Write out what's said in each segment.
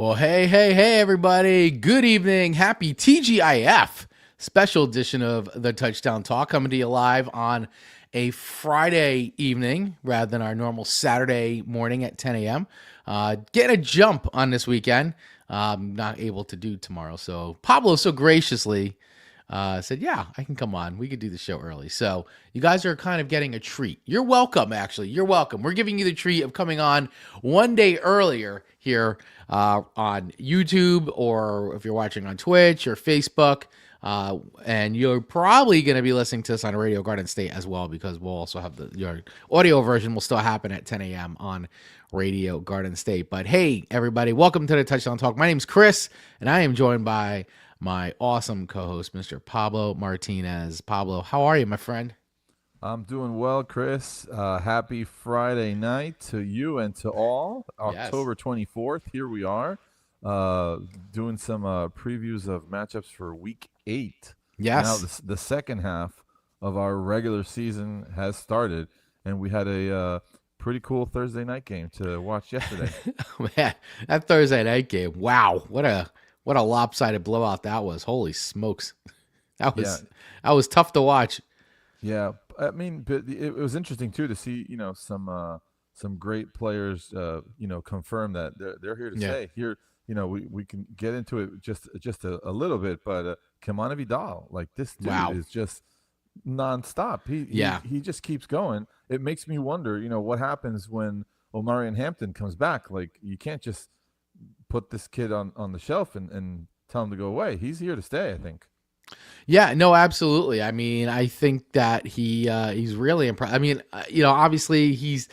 Well, hey, everybody. Good evening. Happy TGIF special edition of the Touchdown Talk coming to you live on a Friday evening rather than our normal Saturday morning at 10 a.m. Getting a jump on this weekend. Not able to do tomorrow. So Pablo so graciously said, yeah, I can come on. We could do the show early. So you guys are kind of getting a treat. You're welcome, actually. You're welcome. We're giving you the treat of coming on one day earlier here on YouTube, or if you're watching on Twitch or Facebook. And you're probably going to be listening to us on Radio Garden State as well, because we'll also have your audio version will still happen at 10 a.m. on Radio Garden State. But hey, everybody, welcome to the Touchdown Talk. My name's Chris, and I am joined by my awesome co-host, Mr. Pablo Martinez. Pablo, how are you, my friend? I'm doing well, Chris. Happy Friday night to you and to all. October 24th, here we are, doing some previews of matchups for Week 8. Yes. Now, the second half of our regular season has started, and we had a pretty cool Thursday night game to watch yesterday. Man, that Thursday night game, wow, what a lopsided blowout that was. Holy smokes. That was tough to watch. Yeah, I mean, but it was interesting too to see, some great players, confirm that they're here to stay. Here, we can get into it just a little bit, but Kimani Vidal, like this dude is just nonstop. He just keeps going. It makes me wonder, what happens when Omarion Hampton comes back. Like, you can't just put this kid on the shelf and tell him to go away. He's here to stay, I think. Yeah, no, absolutely. I mean, I think that he's really impressed. I mean, obviously he's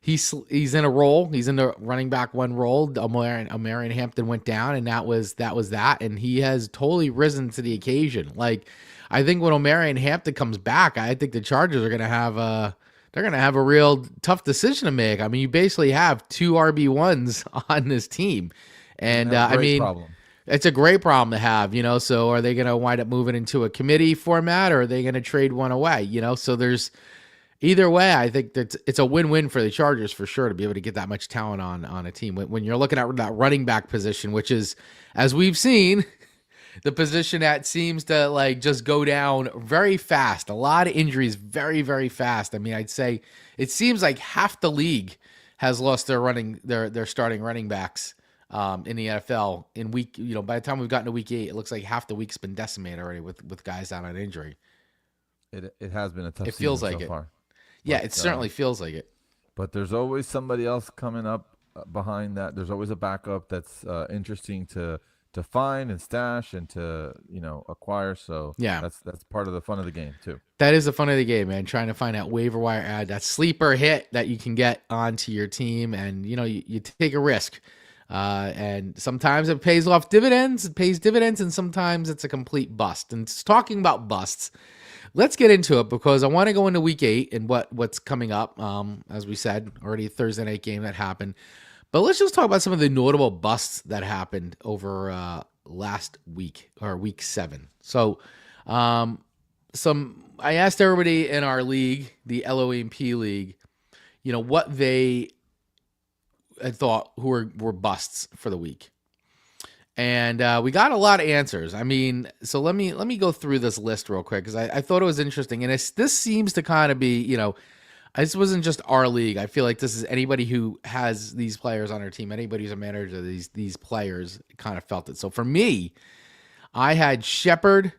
in a role. He's in the running back one role. Omarion Hampton went down, and that was that. And he has totally risen to the occasion. Like, I think when Omarion Hampton comes back, I think the Chargers are going to have a real tough decision to make. I mean, you basically have two RB1s on this team, and I mean. Problem. It's a great problem to have, so are they going to wind up moving into a committee format, or are they going to trade one away, so there's either way. I think that it's a win-win for the Chargers for sure to be able to get that much talent on a team. When you're looking at that running back position, which is, as we've seen, the position that seems to like just go down very fast. A lot of injuries very, very fast. I mean, I'd say it seems like half the league has lost their starting running backs in the NFL in week, by the time we've gotten to week 8, it looks like half the week's been decimated already with guys out on injury. It has been a tough season feels like so it. far. Yeah, it certainly feels like it. But there's always somebody else coming up behind that. There's always a backup that's interesting to find and stash and to acquire. So yeah, that's part of the fun of the game too. That is the fun of the game, man. Trying to find that waiver wire ad, that sleeper hit that you can get onto your team, and you take a risk. And sometimes it pays dividends, and sometimes it's a complete bust. And talking about busts, let's get into it, because I want to go into week 8 and what's coming up. As we said, already a Thursday night game that happened, but let's just talk about some of the notable busts that happened over last week, or week 7. So, I asked everybody in our league, the LOMP league, what they I thought who were busts for the week, and we got a lot of answers. I mean, so let me go through this list real quick, because I thought it was interesting, and this seems to kind of be, this wasn't just our league. I feel like this is anybody who has these players on their team, anybody who's a manager of these players kind of felt it. So for me, I had Shepard,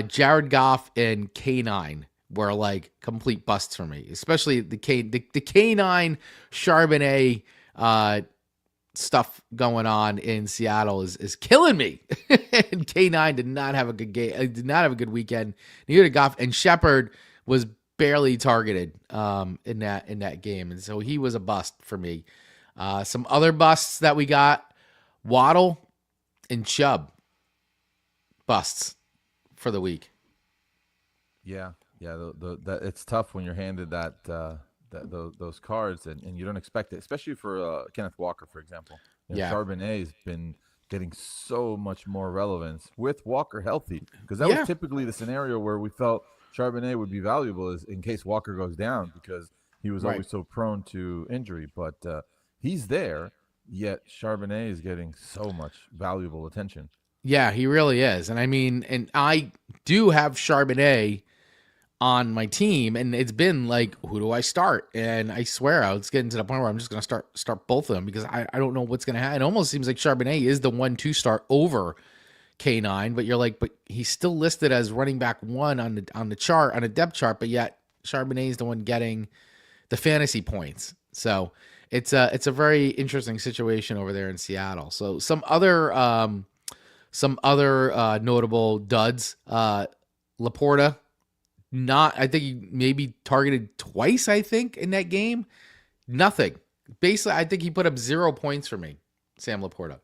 Jared Goff, and K9 were like complete busts for me, especially the K9 Charbonnet stuff going on in Seattle is killing me. And K9 did not have a good game. Did not have a good weekend. Neither did Goff, and Shepard was barely targeted in that game, and so he was a bust for me. Some other busts that we got: Waddle and Chubb, busts for the week. Yeah, that it's tough when you're handed those cards and you don't expect it, especially for Kenneth Walker, for example. Charbonnet has been getting so much more relevance with Walker healthy, because that was typically the scenario where we felt Charbonnet would be valuable is in case Walker goes down, because he was always so prone to injury. But he's there. yet Charbonnet is getting so much valuable attention. Yeah, he really is. And I mean, and I do have Charbonnet on my team, and it's been like, who do I start? And I swear I was getting to the point where I'm just going to start both of them because I don't know what's going to happen. It almost seems like Charbonnet is the 1-2 start over K9, but you're like, but he's still listed as running back 1 on the chart, on a depth chart, but yet Charbonnet is the one getting the fantasy points. So it's a very interesting situation over there in Seattle. So some other notable duds. Laporta, not, I think he maybe targeted twice, I think, in that game. Nothing. Basically, I think he put up 0 points for me, Sam Laporta.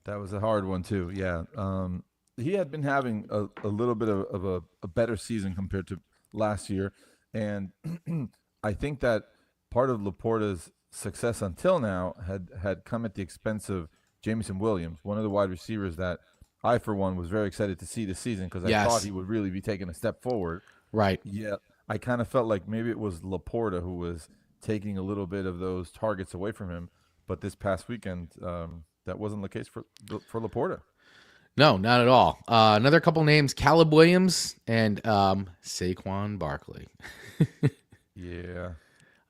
That was a hard one too. Yeah, he had been having a little bit of a better season compared to last year, and I think that part of Laporta's success until now had come at the expense of Jameson Williams, one of the wide receivers that I, for one, was very excited to see this season because I thought Yes. he would really be taking a step forward. Right. Yeah, I kind of felt like maybe it was Laporta who was taking a little bit of those targets away from him. But this past weekend, that wasn't the case for Laporta. No, not at all. Another couple names: Caleb Williams and Saquon Barkley. Yeah.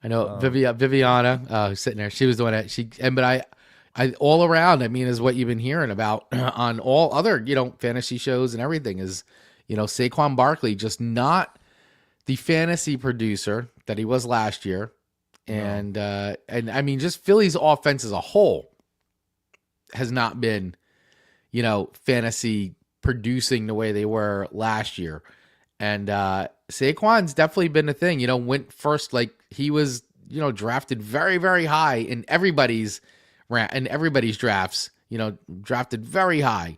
I know Viviana, who's sitting there. She was the one that but I all around. I mean, is what you've been hearing about on all other fantasy shows and everything is Saquon Barkley just not the fantasy producer that he was last year, and I mean just Philly's offense as a whole has not been fantasy producing the way they were last year. And Saquon's definitely been a thing. Went first, like he was, drafted very, very high in everybody's drafts. Drafted very high,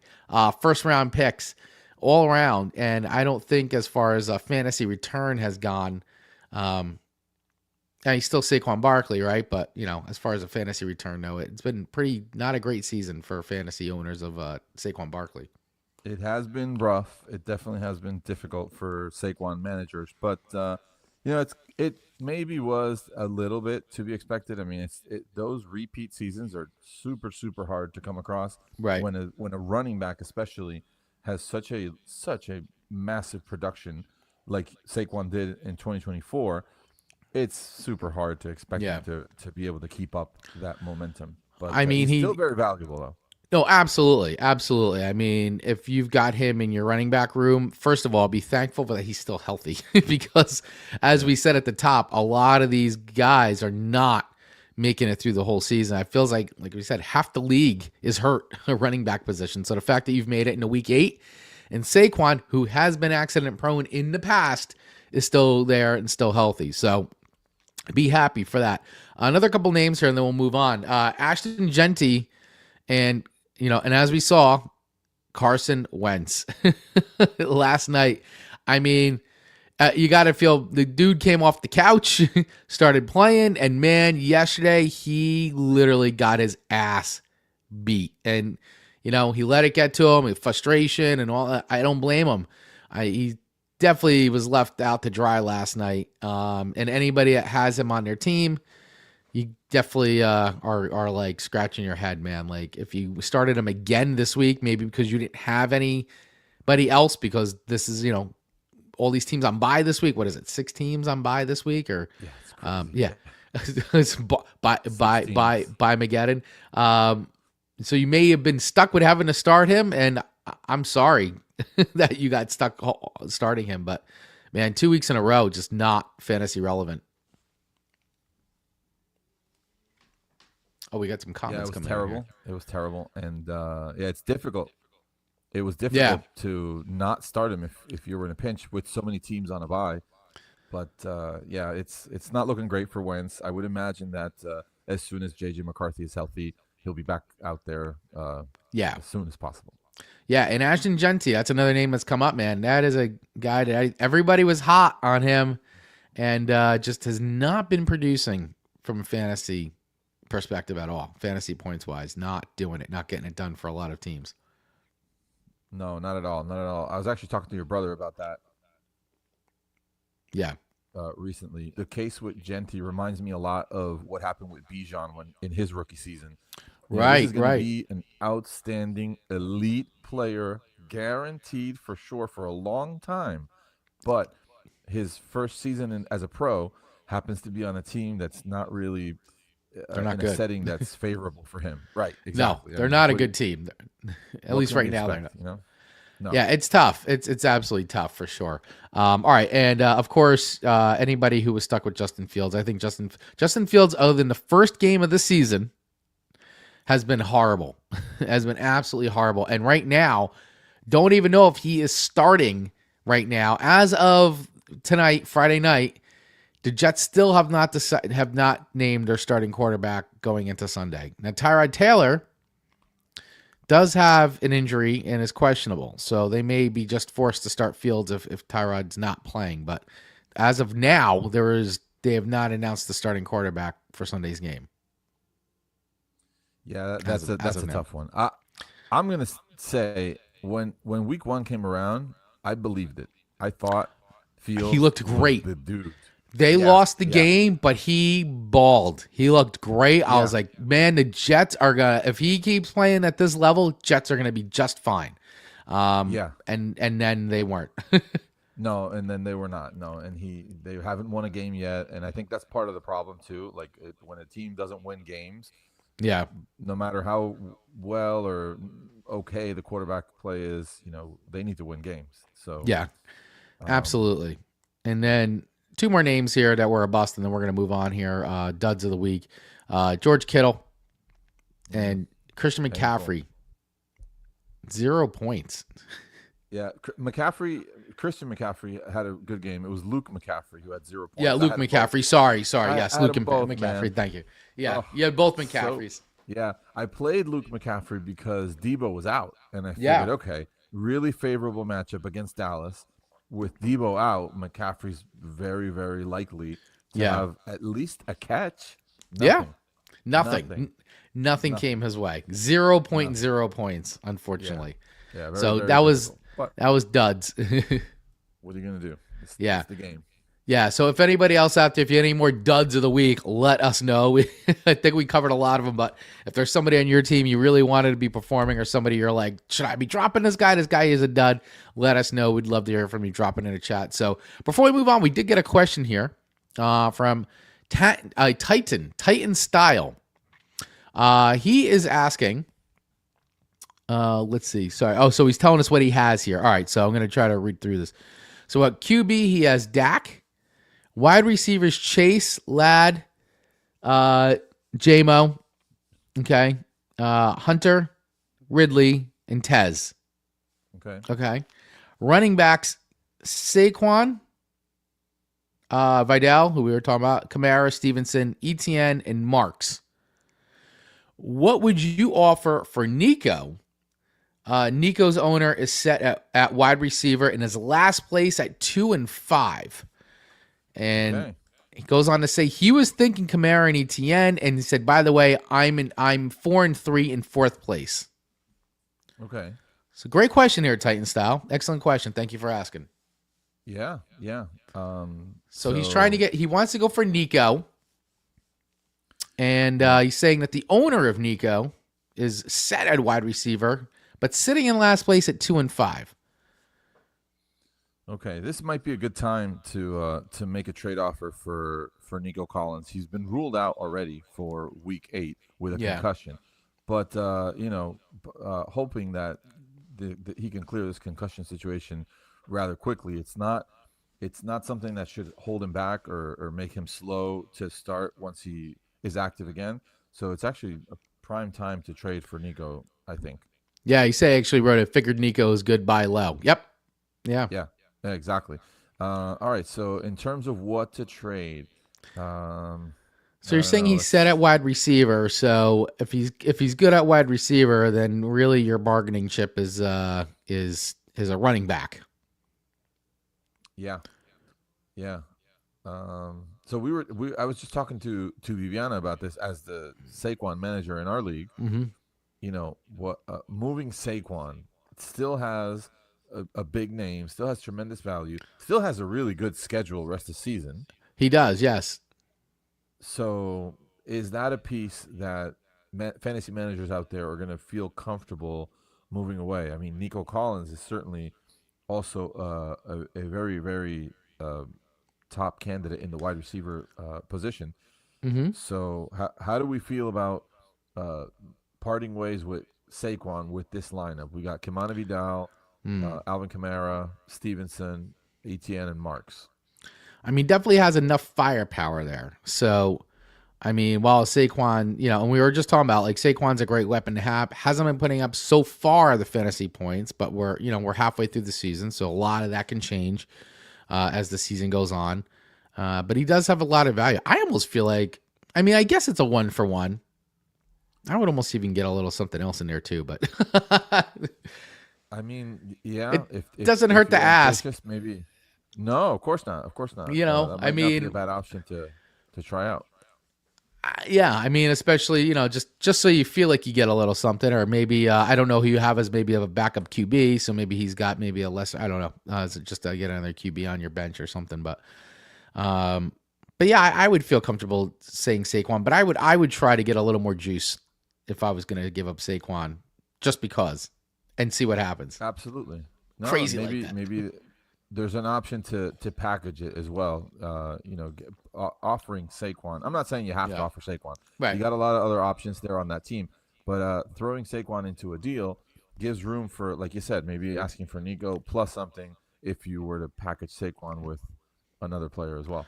first round picks all around. And I don't think, as far as a fantasy return has gone, and he's still Saquon Barkley, right? But as far as a fantasy return, no, it's been not a great season for fantasy owners of Saquon Barkley. It has been rough. It definitely has been difficult for Saquon managers, but it maybe was a little bit to be expected. I mean, those repeat seasons are super super hard to come across. Right. When a running back especially has such a massive production like Saquon did in 2024, it's super hard to expect him to be able to keep up that momentum. But I mean, he's still very valuable though. No, absolutely. Absolutely. I mean, if you've got him in your running back room, first of all, be thankful that he's still healthy because, as we said at the top, a lot of these guys are not making it through the whole season. It feels like we said, half the league is hurt a running back position. So the fact that you've made it into week 8 and Saquon, who has been accident prone in the past, is still there and still healthy. So be happy for that. Another couple names here and then we'll move on. Ashton Genty and as we saw, Carson Wentz last night. I mean, you got to feel the dude came off the couch, started playing, and man, yesterday he literally got his ass beat. And, he let it get to him with frustration and all that. I don't blame him. He definitely was left out to dry last night. And anybody that has him on their team, you definitely are like scratching your head, man. Like if you started him again this week, maybe because you didn't have anybody else, because this is all these teams on bye this week. What is it? 6 teams on bye this week, or it's by Mageddon. So you may have been stuck with having to start him, and I'm sorry that you got stuck starting him. But man, 2 weeks in a row, just not fantasy relevant. Oh, we got some comments coming. Terrible. It was terrible, and it's difficult. It was difficult to not start him if you were in a pinch with so many teams on a bye. But it's not looking great for Wentz. I would imagine that as soon as JJ McCarthy is healthy, he'll be back out there. As soon as possible. Yeah, and Ashton Genty, that's another name that's come up, man. That is a guy that everybody was hot on him, and just has not been producing from a fantasy perspective at all. Fantasy points wise, not doing it, not getting it done for a lot of teams. No, not at all. Not at all. I was actually talking to your brother about that. Yeah. recently. The case with Genti reminds me a lot of what happened with Bijan when in his rookie season. This is Right, going to right. be an outstanding elite player, guaranteed for sure for a long time. But his first season as a pro happens to be on a team that's not really They're not in a good. setting that's favorable for him. Right? No, Exactly. I they're mean, not a good team. At what least can right we now they're expect? not. No. Yeah, it's tough. It's absolutely tough for sure. All right, and of course, anybody who was stuck with Justin Fields, I think Justin Fields, other than the first game of the season, has been horrible. Has been absolutely horrible. And right now, don't even know if he is starting right now. As of tonight, Friday night, the Jets still have not named their starting quarterback going into Sunday. Now, Tyrod Taylor does have an injury and is questionable, so they may be just forced to start Fields if Tyrod's not playing. But as of now, they have not announced the starting quarterback for Sunday's game. Yeah, As that's of a now, tough one. I'm gonna say when week one came around, I believed it. I thought he Fields looked was great. the dude. They Yeah, lost the yeah, game, but he balled. He looked great. I was yeah, like, man, the Jets are gonna if he keeps playing at this level, Jets are gonna be just fine. yeah. And then they weren't. No, and then they were not. No, and they haven't won a game yet, and I think that's part of the problem too. Like when a team doesn't win games, Yeah, no matter how well or okay the quarterback play is, they need to win games. So, yeah, um, absolutely. And then two more names here that were a bust, and then we're gonna move on here. Duds of the week: George Kittle and Christian painful. McCaffrey. 0 points. Yeah, Christian McCaffrey had a good game. It was Luke McCaffrey who had zero Yeah, points. I Luke had them both. McCaffrey. Sorry. Yes, I had Luke them both, man. McCaffrey. Thank you. Yeah, Oh, you had both so McCaffreys. yeah, I played Luke McCaffrey because Debo was out, and I Yeah, figured, okay, really favorable matchup against Dallas. With Debo out, McCaffrey's very, very likely to yeah, have at least a catch. yeah. Nothing, Nothing. nothing, Nothing came nothing, his way. 0.0 nothing. points, Yeah, unfortunately. yeah, very, So very difficult. But that was duds. what are you gonna do? It's Yeah. the game. Yeah. So if anybody else out there, if you have any more duds of the week, let us know. I think we covered a lot of them, but if there's somebody on your team you really wanted to be performing or somebody you're like, should I be dropping this guy? This guy is a dud. Let us know. We'd love to hear from you. Dropping in a chat. So before we move on, we did get a question here from Titan Style. He is asking, let's see. Sorry. Oh, so he's telling us what he has here. All right. So I'm going to try to read through this. So at QB, he has Dak. Wide receivers, Chase, Ladd, JMO, okay, Hunter, Ridley, and Tez. Okay. Okay. Running backs, Saquon, Vidal, who we were talking about, Kamara, Stevenson, Etienne, and Marks. What would you offer for Nico? Nico's owner is set at wide receiver in his last place at 2-5. And Okay. he goes on to say he was thinking Kamara and Etienne, and he said, by the way, I'm 4-3 in fourth place. Okay. So great question here, Titan Style. Excellent question. Thank you for asking. Yeah. Yeah. So he's trying to he wants to go for Nico. And he's saying that the owner of Nico is set at wide receiver, but sitting in last place at 2-5. Okay, this might be a good time to make a trade offer for Nico Collins. He's been ruled out already for Week 8 with a concussion, but hoping that he can clear this concussion situation rather quickly. It's not something that should hold him back or make him slow to start once he is active again. So it's actually a prime time to trade for Nico, I think. Yeah, he actually wrote it. Figured Nico is good, buy low. Yep. Yeah. Yeah. Yeah, exactly. All right. So in terms of what to trade, so you're saying he's set at wide receiver. So if he's good at wide receiver, then really your bargaining chip is a running back. Yeah. Yeah. So I was just talking to Viviana about this as the Saquon manager in our league. Mm-hmm. Moving Saquon still has a big name, still has tremendous value, still has a really good schedule rest of the season. He does, yes. So is that a piece that fantasy managers out there are going to feel comfortable moving away? I mean, Nico Collins is certainly also a very, very top candidate in the wide receiver position. Mm-hmm. So how do we feel about uh, parting ways with Saquon with this lineup? We got Kimana Vidal, Mm. Alvin Kamara, Stevenson, Etienne, and Marks. I mean, definitely has enough firepower there. So, I mean, while Saquon, and we were just talking about like Saquon's a great weapon to have. Hasn't been putting up so far the fantasy points, but we're halfway through the season, so a lot of that can change as the season goes on. But he does have a lot of value. I almost feel like, I mean, I guess it's a 1-for-1. I would almost even get a little something else in there too, but I mean, yeah, it if doesn't hurt to you're ask. ambitious, maybe. No, of course not. Of course not. That I might not be a mean, bad option to try out. yeah, I mean, especially just so you feel like you get a little something, or maybe I don't know who you have as maybe a backup QB, so maybe he's got maybe a lesser. I don't know, just to get another QB on your bench or something, um, but yeah, I would feel comfortable saying Saquon, but I would try to get a little more juice if I was going to give up Saquon, just because, and see what happens. Absolutely. No, Crazy like that. maybe there's an option to package it as well. Offering Saquon. I'm not saying you have to Yeah. offer Saquon. You Right. got a lot of other options there on that team, but throwing Saquon into a deal gives room for, like you said, maybe asking for Nico plus something if you were to package Saquon with another player as well.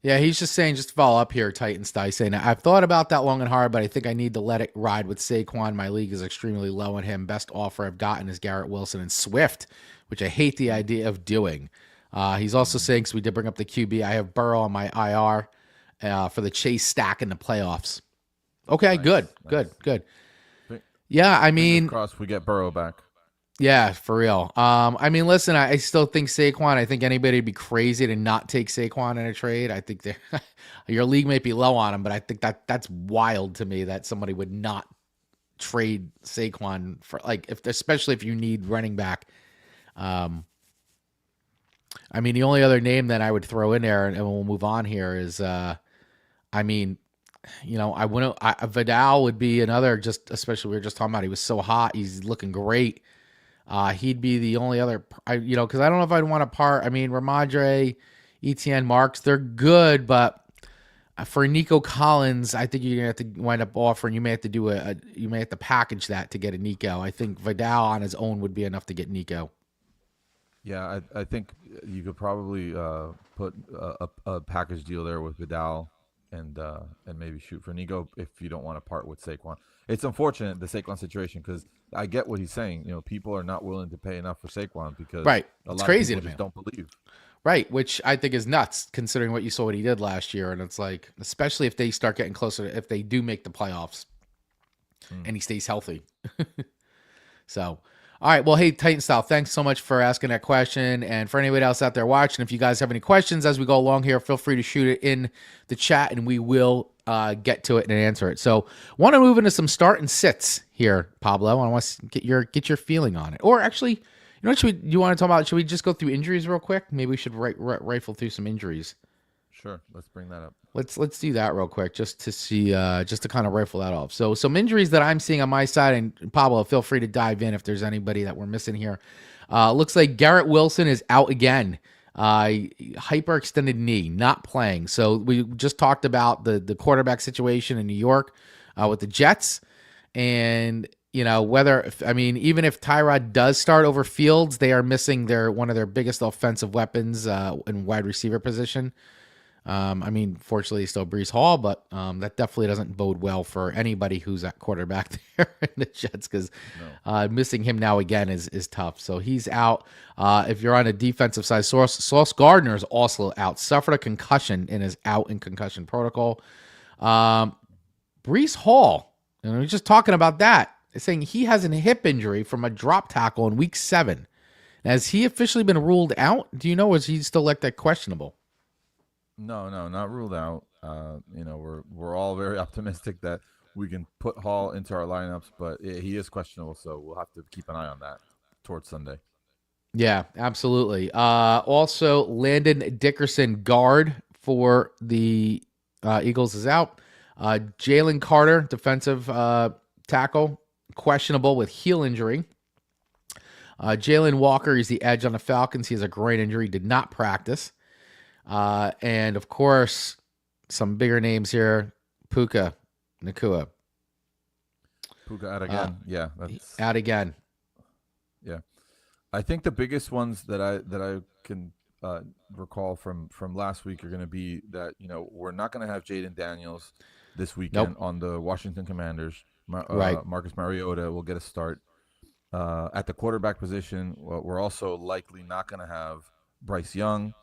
Yeah, he's just saying, just to follow up here, Titans Style, saying, I've thought about that long and hard, but I think I need to let it ride with Saquon. My league is extremely low on him. Best offer I've gotten is Garrett Wilson and Swift, which I hate the idea of doing. He's also saying, because we did bring up the QB, I have Burrow on my IR for the Chase stack in the playoffs. Okay, good, Nice, good, nice. good. Yeah, I Fingers mean, crossed we get Burrow back. yeah, for real. I mean, listen, I still think Saquon. I think anybody would be crazy to not take Saquon in a trade. I think your league might be low on him, but I think that's wild to me that somebody would not trade Saquon for, like, especially if you need running back. Um, I mean, the only other name that I would throw in there, and we'll move on here, is I mean, I wouldn't. Vidal would be another. Just especially we were just talking about. He was so hot. He's looking great. He'd be the only other, because I don't know if I'd want to part. I mean, Ramondre, Etienne, Marks, they're good, but for Nico Collins, I think you're gonna have to wind up offering. You may have to you may have to package that to get a Nico. I think Vidal on his own would be enough to get Nico. Yeah, I think you could probably put a package deal there with Vidal and maybe shoot for Nigo if you don't want to part with Saquon. It's unfortunate the Saquon situation because I get what he's saying. People are not willing to pay enough for Saquon because Right, a it's lot of crazy people to me. just don't believe. Right, which I think is nuts considering what you saw what he did last year, and it's like, especially if they start getting closer, if they do make the playoffs, and he stays healthy. So, all right. Well, hey, Titan Style, thanks so much for asking that question. And for anybody else out there watching, if you guys have any questions as we go along here, feel free to shoot it in the chat and we will get to it and answer it. So, want to move into some start and sits here, Pablo. I want to get your feeling on it. Or actually, what you want to talk about? Should we just go through injuries real quick? Maybe we should rifle through some injuries. Sure, let's bring that up. Let's do that real quick just to see just to kind of rifle that off. So some injuries that I'm seeing on my side, and Pablo, feel free to dive in if there's anybody that we're missing here. Looks like Garrett Wilson is out again. Hyperextended knee, not playing. So we just talked about the quarterback situation in New York with the Jets, and even if Tyrod does start over Fields, they are missing one of their biggest offensive weapons in wide receiver position. Fortunately, still Brees Hall, but that definitely doesn't bode well for anybody who's at quarterback there in the Jets because missing him now again is tough. So he's out. If you're on a defensive side, Sauce Gardner is also out. Suffered a concussion and is out in concussion protocol. Brees Hall, and we're just talking about that, saying he has a hip injury from a drop tackle in week 7. Has he officially been ruled out? Do you know, or is he still like that questionable? No, not ruled out. We're all very optimistic that we can put Hall into our lineups, but he is questionable, so we'll have to keep an eye on that towards Sunday. Yeah, absolutely. Also, Landon Dickerson, guard for the Eagles, is out. Jalen Carter, defensive tackle, questionable with heel injury. Jalen Walker, he's the edge on the Falcons. He has a groin injury, did not practice. And of course, some bigger names here: Puka Nakua, Puka out uh, again. Yeah, that's out again. yeah. I think the biggest ones that I can recall from last week are going to be that we're not going to have Jaden Daniels this Nope. weekend on the Washington Commanders. Right. Marcus Mariota will get a start at the quarterback position. We're also likely not going to have Bryce Young,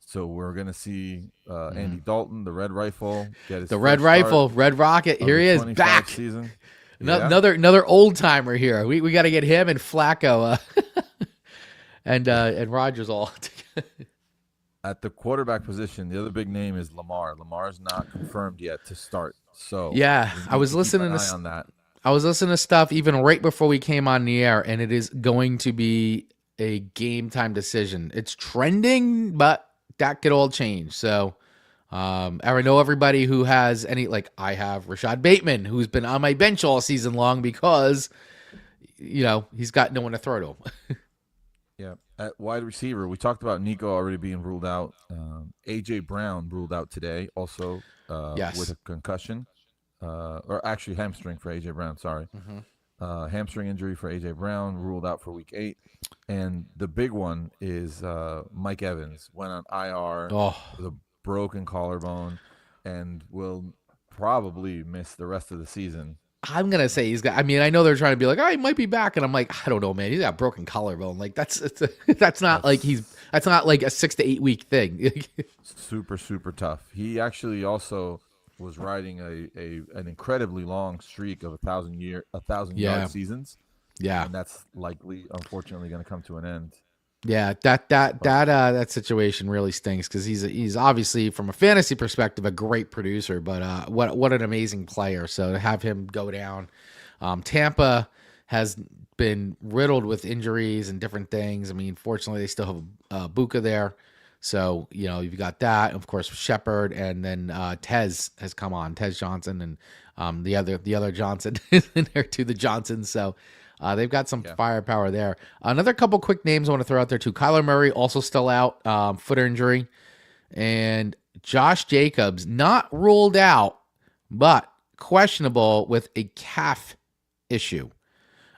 so we're going to see Mm-hmm. Andy Dalton, the Red Rifle, get his The Red first start Rifle, Red Rocket, of here the he is 25 back. season. Yeah, Another old timer here. We got to get him and Flacco and Rogers all together. at the quarterback position, the other big name is Lamar. Lamar's not confirmed yet to start, so Yeah, we I need was to keep an listening eye to on that. I was listening to stuff even right before we came on the air, and it is going to be a game time decision. It's trending, but that could all change. So, I know everybody who has any, like I have Rashad Bateman, who's been on my bench all season long because he's got no one to throw to him. Yeah, at wide receiver, we talked about Nico already being ruled out. AJ Brown ruled out today, also with Yes. a concussion, or actually hamstring for AJ Brown. Sorry, Mm-hmm. hamstring injury for AJ Brown ruled out for Week 8. And the big one is Mike Evans went on IR Oh, with a broken collarbone and will probably miss the rest of the season. I'm gonna say he's got. I mean, I know they're trying to be like, oh, he might be back, and I'm like, I don't know, man. He's got a broken collarbone. Like that's not like That's that's not like a 6 to 8 week thing. super super tough. He actually also was riding an incredibly long streak of a thousand Yeah, yard seasons, yeah, and that's likely, unfortunately, going to come to an end. yeah. That But that situation really stinks because he's obviously from a fantasy perspective a great producer, but what an amazing player. So to have him go down, Tampa has been riddled with injuries and different things. I mean, fortunately, they still have Buka there. So, you've got that. Of course, Shepard, and then Tez has come on, Tez Johnson, and the other Johnson is in there too, the Johnsons. So they've got some yeah, firepower there. Another couple quick names I want to throw out there too. Kyler Murray also still out, foot injury, and Josh Jacobs not ruled out, but questionable with a calf issue.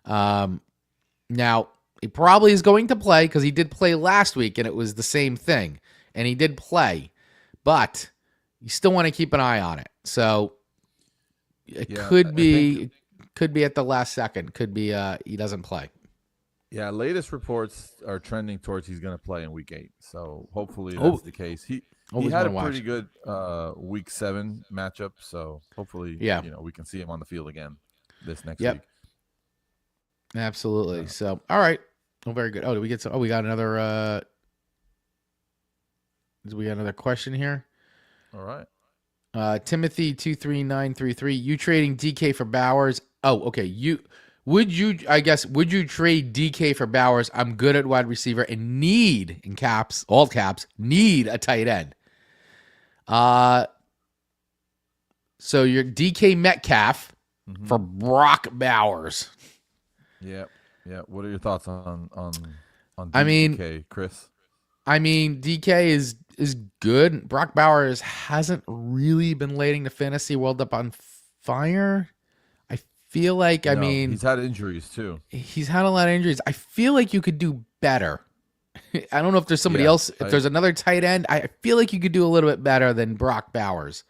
Um, Now, he probably is going to play because he did play last week and it was the same thing. And he did play, but you still want to keep an eye on it. So it yeah. could I think be at the last second. Could be he doesn't play. Yeah, latest reports are trending towards he's going to play in Week 8. So hopefully that's Oh, the case. He always had want a to pretty watch. good Week 7 matchup. So hopefully Yeah. we can see him on the field again this next week. Yep. Absolutely. Uh, So all right. Oh, very good. Oh, did we get some? Oh, we got another. Do we got another question here? all right. Timothy 23933. You trading DK for Bowers? Oh, okay. Would you trade DK for Bowers? I'm good at wide receiver and need, in caps, all caps, need a tight end. Uh so you're DK Metcalf Mm-hmm. for Brock Bowers. Yeah, yeah. What are your thoughts on I mean, DK, Chris? DK is good. Brock Bowers hasn't really been lighting the fantasy world up on fire. I feel like, No, he's had injuries too. he's had a lot of injuries. I feel like you could do better. I don't know if there's somebody Yeah, else. If there's another tight end, I feel like you could do a little bit better than Brock Bowers.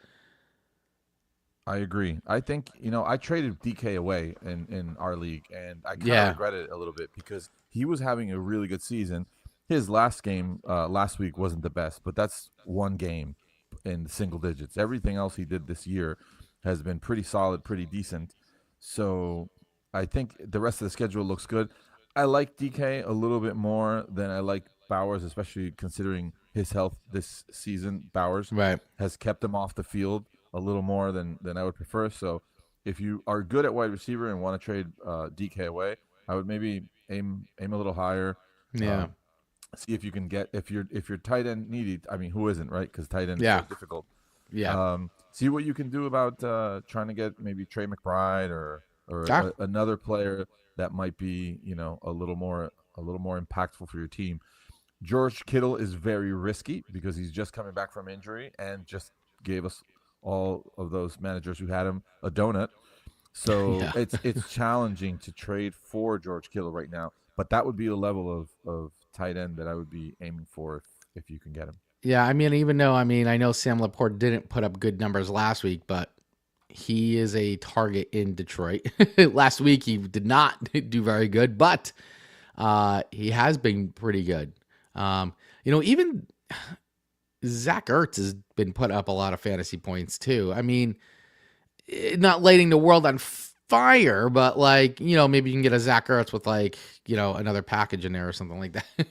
I agree. I think I traded DK away in our league, and I kind of Yeah. regret it a little bit because he was having a really good season. His last game last week wasn't the best, but that's one game in single digits. Everything else he did this year has been pretty solid, pretty decent. So I think the rest of the schedule looks good. I like DK a little bit more than I like Bowers, especially considering his health this season. Bowers Right. has kept him off the field a little more than I would prefer. So if you are good at wide receiver and want to trade DK away, I would maybe aim a little higher. Yeah. See if you can get if you're tight end needy. I mean, who isn't, right? Because tight end is so Yeah. difficult. Yeah. See what you can do about trying to get maybe Trey McBride or Ah, another player that might be a little more impactful for your team. George Kittle is very risky because he's just coming back from injury and just gave us all of those managers who had him a donut. So yeah. it's challenging to trade for George Kittle right now, but that would be the level of tight end that I would be aiming for if you can get him. Yeah. I mean, even though, I know Sam Laporte didn't put up good numbers last week, but he is a target in Detroit. Last week, he did not do very good, but he has been pretty good. Even Zach Ertz has been put up a lot of fantasy points too. I mean, not lighting the world on fire, but maybe you can get a Zach Ertz with another package in there or something like that.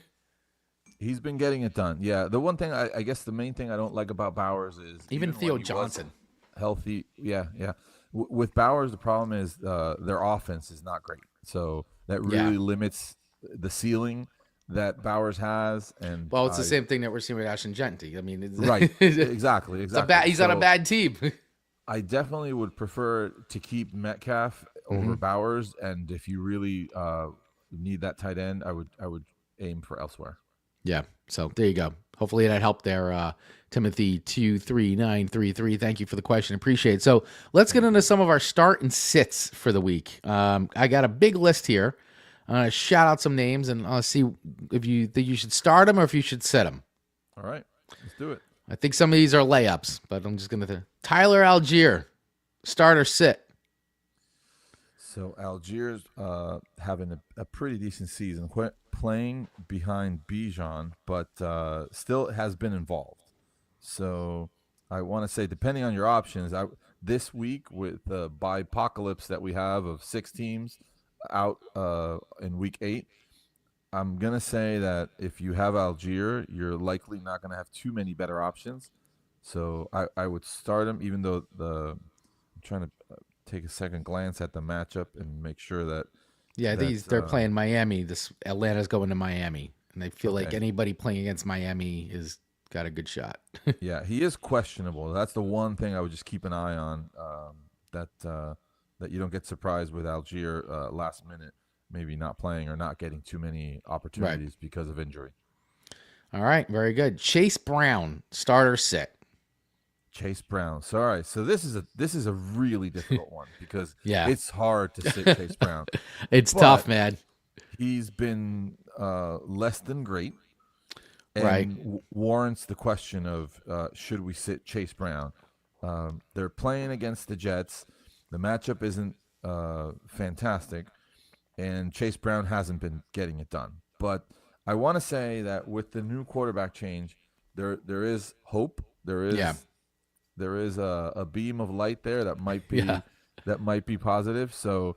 He's been getting it done. Yeah. The one thing I guess the main thing I don't like about Bowers is Even even when Theo he was Johnson. healthy. Yeah, yeah. With Bowers, the problem is their offense is not great, so that Yeah. really limits the ceiling that Bowers has. And Well, it's the I same thing that we're seeing with Ashton Genty. I mean, right, it's exactly, a bad. exactly. He's on a So bad team. I definitely would prefer to keep Metcalf hmm over Bowers, and if you really need that tight end, I would aim for elsewhere. Yeah. So there you go. Hopefully that helped there, Timothy 23933. Thank you for the question. Appreciate it. So let's get Thank into you. some of our start and sits for the week. I got a big list here. I'm gonna shout out some names and I'll see if you think you should start them or if you should sit them. All right, let's do it. I think some of these are layups, but I'm just gonna Tyler Algier, start or sit. So Algiers having a pretty decent season, playing behind Bijan, but still has been involved. So I want to say, depending on your options, this week with the bipocalypse that we have of 6 teams out in week 8, I'm gonna say that if you have Algier, you're likely not gonna have too many better options. So I would start him, even though I'm trying to take a second glance at the matchup and make sure that Yeah, they're playing Miami. This Atlanta's going to Miami, and I feel like okay. anybody playing against Miami is got a good shot. Yeah, he is questionable. That's the one thing I would just keep an eye on. That you don't get surprised with Algier last minute, maybe not playing or not getting too many Right. opportunities because of injury. All right, very good. Chase Brown, starter sit. Chase Brown. So all right, so this is a really difficult one because Yeah, it's hard to sit Chase Brown, it's tough, but man. he's been less than great Right. and warrants the question of should we sit Chase Brown? They're playing against the Jets. The matchup isn't fantastic, and Chase Brown hasn't been getting it done. But I want to say that with the new quarterback change, there is hope. There Yeah. is there is a beam of light there that might Yeah. be positive. So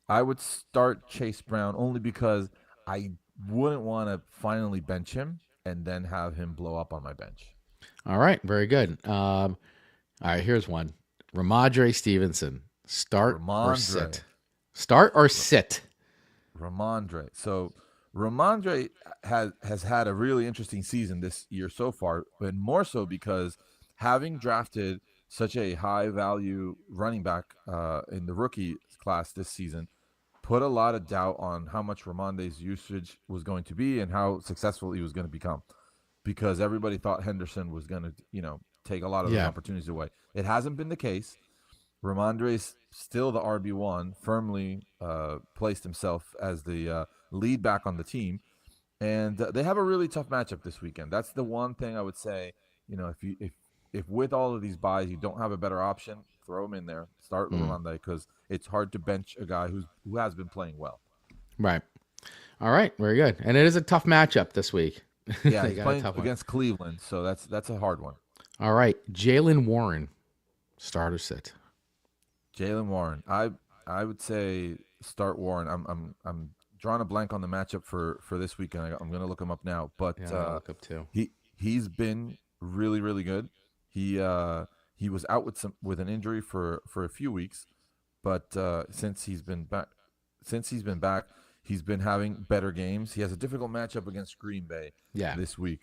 I would start Chase Brown only because I wouldn't want to finally bench him and then have him blow up on my bench. All right, very good. All right, here's one. Ramadre Stevenson, start or Ramondre. sit? Start or sit? Ramondre. So Ramondre has had a really interesting season this year so far, and more so because having drafted such a high value running back in the rookie class this season put a lot of doubt on how much Ramondre's usage was going to be and how successful he was going to become, because everybody thought Henderson was going to take a lot of those Yeah. opportunities away. It hasn't been the case. Ramondre's still the RB1, firmly placed himself as the lead back on the team, and they have a really tough matchup this weekend. That's the one thing I would say. If with all of these buys you don't have a better option, throw him in there. Start Mm, Ramondre because it's hard to bench a guy who has been playing well. right. All right, very good. And it is a tough matchup this week. Yeah, They he's got a playing tough one. against Cleveland, so that's a hard one. All right, Jalen Warren, start or sit? Jalen Warren. I would say start Warren. I'm drawing a blank on the matchup for this weekend. I'm going to look him up now, but Yeah, I gotta look up too. he's been really really good. He was out with an injury for a few weeks, but since he's been back, He's been having better games. He has a difficult matchup against Green Bay this week,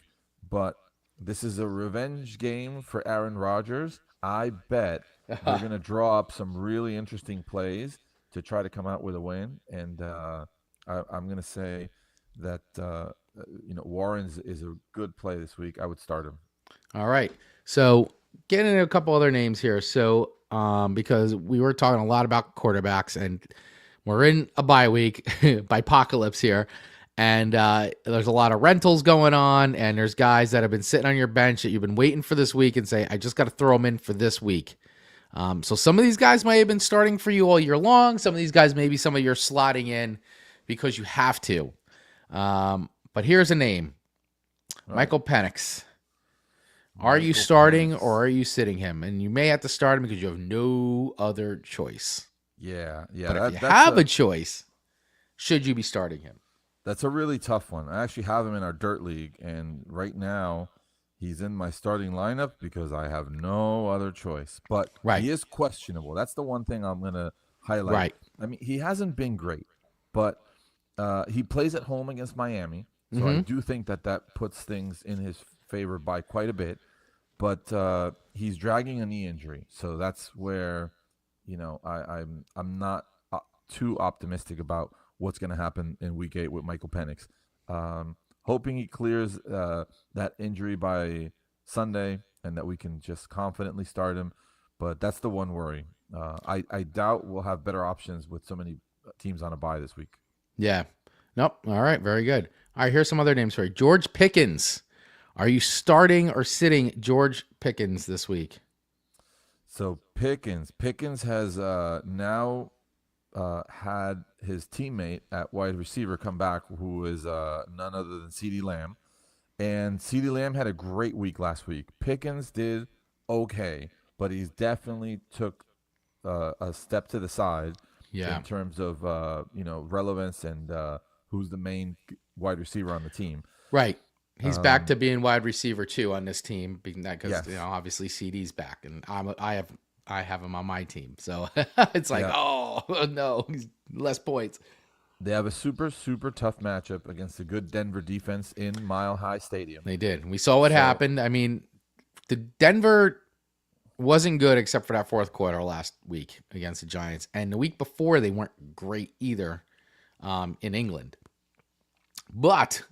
but this is a revenge game for Aaron Rodgers. I bet they're going to draw up some really interesting plays to try to come out with a win. And I'm going to say that Warren is a good play this week. I would start him. All right. So getting into a couple other names here. So because we were talking a lot about quarterbacks, and we're in a bye week, by apocalypse here. And there's a lot of rentals going on, and there's guys that have been sitting on your bench that you've been waiting for this week and say, I just got to throw them in for this week. So some of these guys might have been starting for you all year long. Some of these guys, maybe some of you're slotting in because you have to. But here's a name. Right. Michael Penix. Are you starting or are you sitting him? And you may have to start him because you have no other choice. Yeah. But if you have a choice, should you be starting him? That's a really tough one. I actually have him in our dirt league, and right now he's in my starting lineup because I have no other choice. But he is questionable. That's the one thing I'm going to highlight. Right. I mean, he hasn't been great, but he plays at home against Miami. So I do think that puts things in his favor by quite a bit. But he's dragging a knee injury. So that's where, I'm not too optimistic about what's going to happen in Week 8 with Michael Penix. Hoping he clears that injury by Sunday and that we can just confidently start him. But that's the one worry. I doubt we'll have better options with so many teams on a bye this week. Yeah. Nope. All right. Very good. All right. Here's some other names for you. George Pickens. Are you starting or sitting George Pickens this week? So Pickens has now had his teammate at wide receiver come back, who is none other than CeeDee Lamb. And CeeDee Lamb had a great week last week. Pickens did okay, but he's definitely took a step to the side in terms of relevance and who's the main wide receiver on the team. Right. He's back to being wide receiver 2 on this team because obviously CD's back, and I have him on my team. So it's like, oh no, he's less points. They have a super, super tough matchup against a good Denver defense in Mile High Stadium. They did. We saw what happened. I mean, the Denver wasn't good except for that fourth quarter last week against the Giants. And the week before, they weren't great either in England. But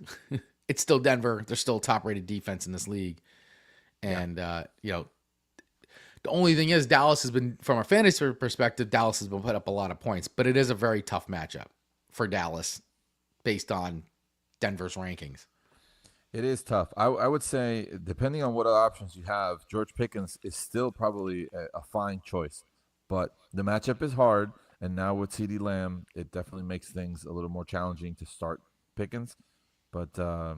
it's still Denver. They're still a top-rated defense in this league. And, the only thing is Dallas has been, from a fantasy perspective, Dallas has been put up a lot of points. But it is a very tough matchup for Dallas based on Denver's rankings. It is tough. I would say, depending on what other options you have, George Pickens is still probably a fine choice. But the matchup is hard, and now with CeeDee Lamb, it definitely makes things a little more challenging to start Pickens. But, I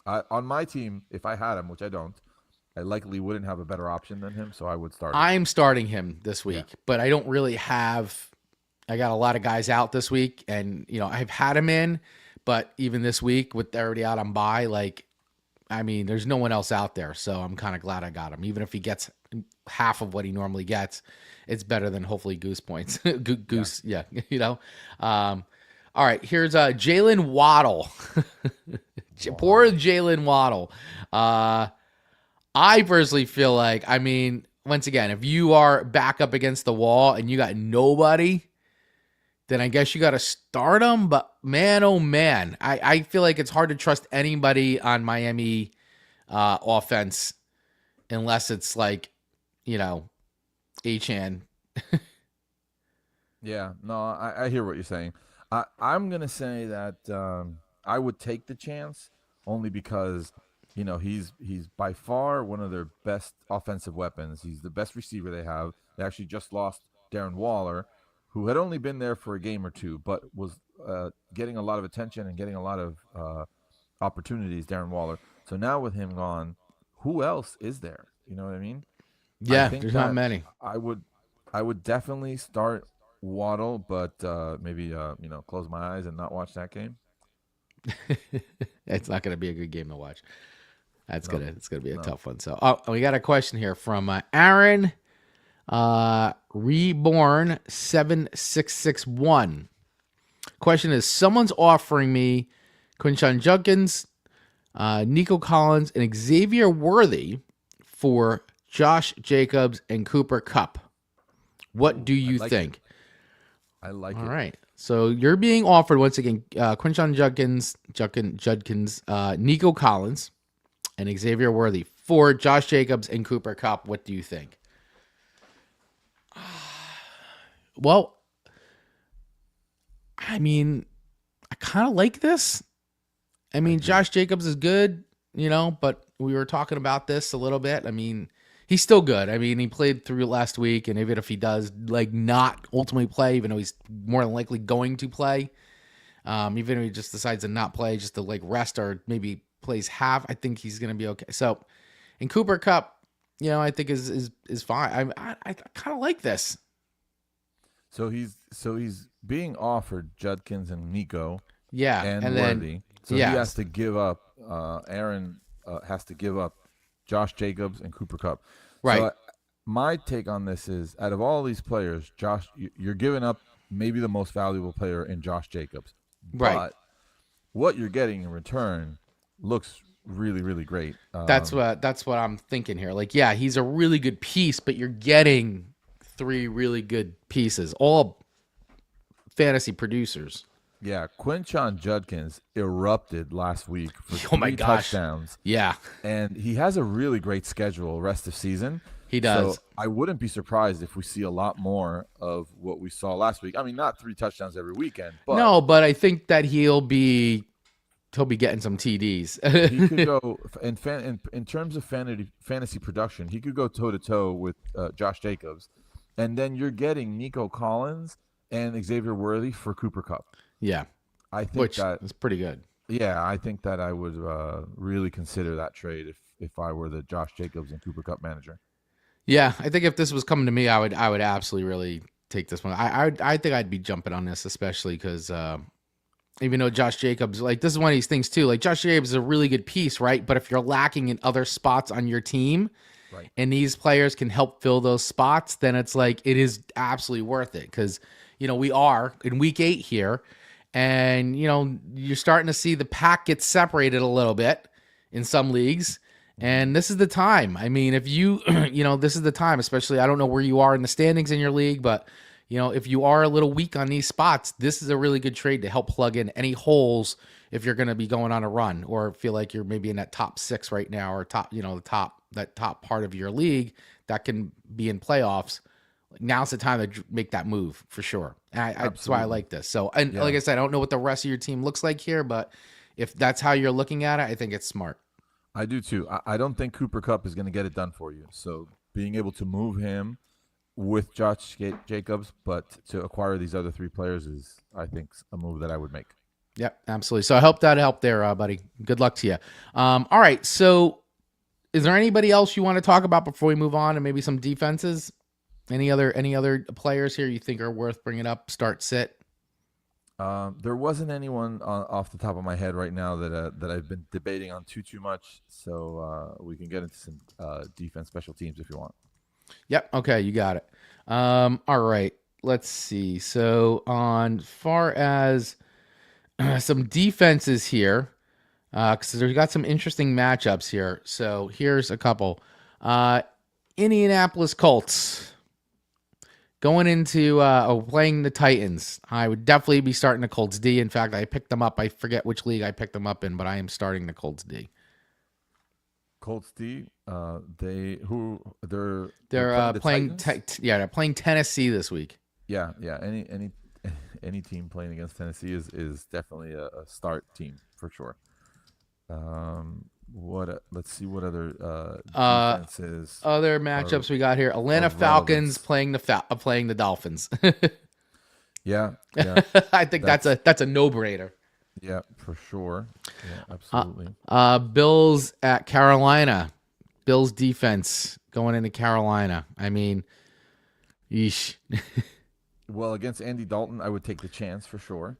on my team, if I had him, which I don't, I likely wouldn't have a better option than him, so I would start him. I'm starting him this week, but I don't really have – I got a lot of guys out this week, and, I've had him in. But even this week, with everybody out on bye, there's no one else out there. So I'm kind of glad I got him. Even if he gets half of what he normally gets, it's better than hopefully goose points. All right, here's Jalen Waddle. Poor Jalen Waddle. I personally feel like, once again, if you are back up against the wall and you got nobody, then I guess you got to start them. But man, oh man, I feel like it's hard to trust anybody on Miami offense unless it's like, Achane. Yeah, no, I hear what you're saying. I'm going to say that I would take the chance only because, he's by far one of their best offensive weapons. He's the best receiver they have. They actually just lost Darren Waller, who had only been there for a game or two, but was getting a lot of attention and getting a lot of opportunities, Darren Waller. So now with him gone, who else is there? You know what I mean? Yeah, there's not many. I would definitely start Waddle, but maybe close my eyes and not watch that game. It's not going to be a good game to watch. It's gonna be a tough one. So, we got a question here from Aaron. Reborn 7661. Question is, someone's offering me Quinshon Judkins, Nico Collins, and Xavier Worthy for Josh Jacobs and Cooper Kupp. What do you think? I like All it. right. So you're being offered once again Quinshon Judkins, Nico Collins, and Xavier Worthy for Josh Jacobs and Cooper Kupp. What do you think? Well, I mean, I kind of like this. I mean, Josh Jacobs is good, but we were talking about this a little bit. I mean, he's still good. I mean, he played through last week, and even if he does not ultimately play, even though he's more than likely going to play, even if he just decides to not play, just to rest or maybe plays half, I think he's going to be okay. So, and Cooper Kupp, I think is fine. I kind of like this. So he's being offered Judkins and Nico, and Worthy. Then, so he has to give up. Aaron has to give up Josh Jacobs and Cooper Kupp. Right. So my take on this is, out of all these players, Josh, you're giving up maybe the most valuable player in Josh Jacobs. Right. But what you're getting in return looks really, really great. That's what I'm thinking here. He's a really good piece, but you're getting 3 really good pieces, all fantasy producers. Yeah, Quinshon Judkins erupted last week for 3 touchdowns. Yeah. And he has a really great schedule rest of season. He does. So I wouldn't be surprised if we see a lot more of what we saw last week. I mean, not 3 touchdowns every weekend, but no, but I think that he'll be getting some TDs. He could go in terms of fantasy production. He could go toe to toe with Josh Jacobs, and then you're getting Nico Collins and Xavier Worthy for Cooper Kupp. Yeah, I think that's pretty good. Yeah, I think that I would really consider that trade if I were the Josh Jacobs and Cooper Kupp manager. Yeah, I think if this was coming to me, I would absolutely really take this one. I think I'd be jumping on this, especially because even though Josh Jacobs, this is one of these things too. Josh Jacobs is a really good piece, right? But if you're lacking in other spots on your team, right, and these players can help fill those spots, then it's it is absolutely worth it. Because we are in week 8 here, and you're starting to see the pack get separated a little bit in some leagues. And this is the time. I mean, if you, this is the time, especially, I don't know where you are in the standings in your league, but, if you are a little weak on these spots, this is a really good trade to help plug in any holes if you're going to be going on a run or feel like you're maybe in that top 6 right now or top, that top part of your league that can be in playoffs. Now's the time to make that move for sure. And that's why I like this. So, and like I said, I don't know what the rest of your team looks like here, but if that's how you're looking at it, I think it's smart. I do too. I don't think Cooper Kupp is going to get it done for you. So being able to move him with Josh Jacobs, but to acquire these other 3 players is, I think, a move that I would make. Yep, absolutely. So I hope that helped there, buddy. Good luck to you. All right. So is there anybody else you want to talk about before we move on, and maybe some defenses? Any other players here you think are worth bringing up? Start, sit. There wasn't anyone off the top of my head right now that I've been debating on too much. So we can get into some defense, special teams if you want. Yep. Okay, you got it. All right. Let's see. So on far as some defenses here, because we've got some interesting matchups here. So here's a couple. Indianapolis Colts going into playing the Titans. I would definitely be starting the Colts D. In fact, I picked them up. I forget which league I picked them up in, but I am starting the Colts D. Colts D. They're playing. They're playing Tennessee this week. Yeah. Any team playing against Tennessee is definitely a start team for sure. Let's see what other defenses. Other matchups we got here: Atlanta Falcons playing the Dolphins. Yeah. I think that's a no-brainer. Yeah, for sure. Yeah, absolutely. Bills at Carolina. Bills defense going into Carolina. I mean, yeesh. Well, against Andy Dalton, I would take the chance for sure.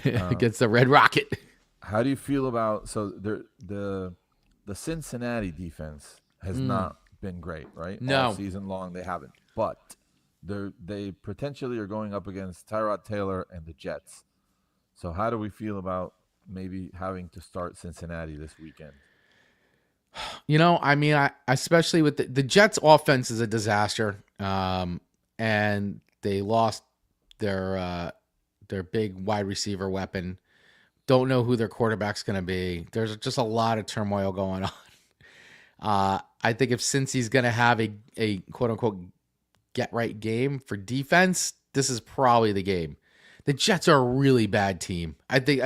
Against the Red Rocket. How do you feel about the Cincinnati defense has not been great, right? No. All season long they haven't. But they potentially are going up against Tyrod Taylor and the Jets. So how do we feel about maybe having to start Cincinnati this weekend? I mean, I especially with the Jets' offense is a disaster, and they lost their big wide receiver weapon. Don't know who their quarterback's going to be. There's just a lot of turmoil going on. I think if Cincy's going to have a quote unquote get right game for defense, this is probably the game. The Jets are a really bad team. I think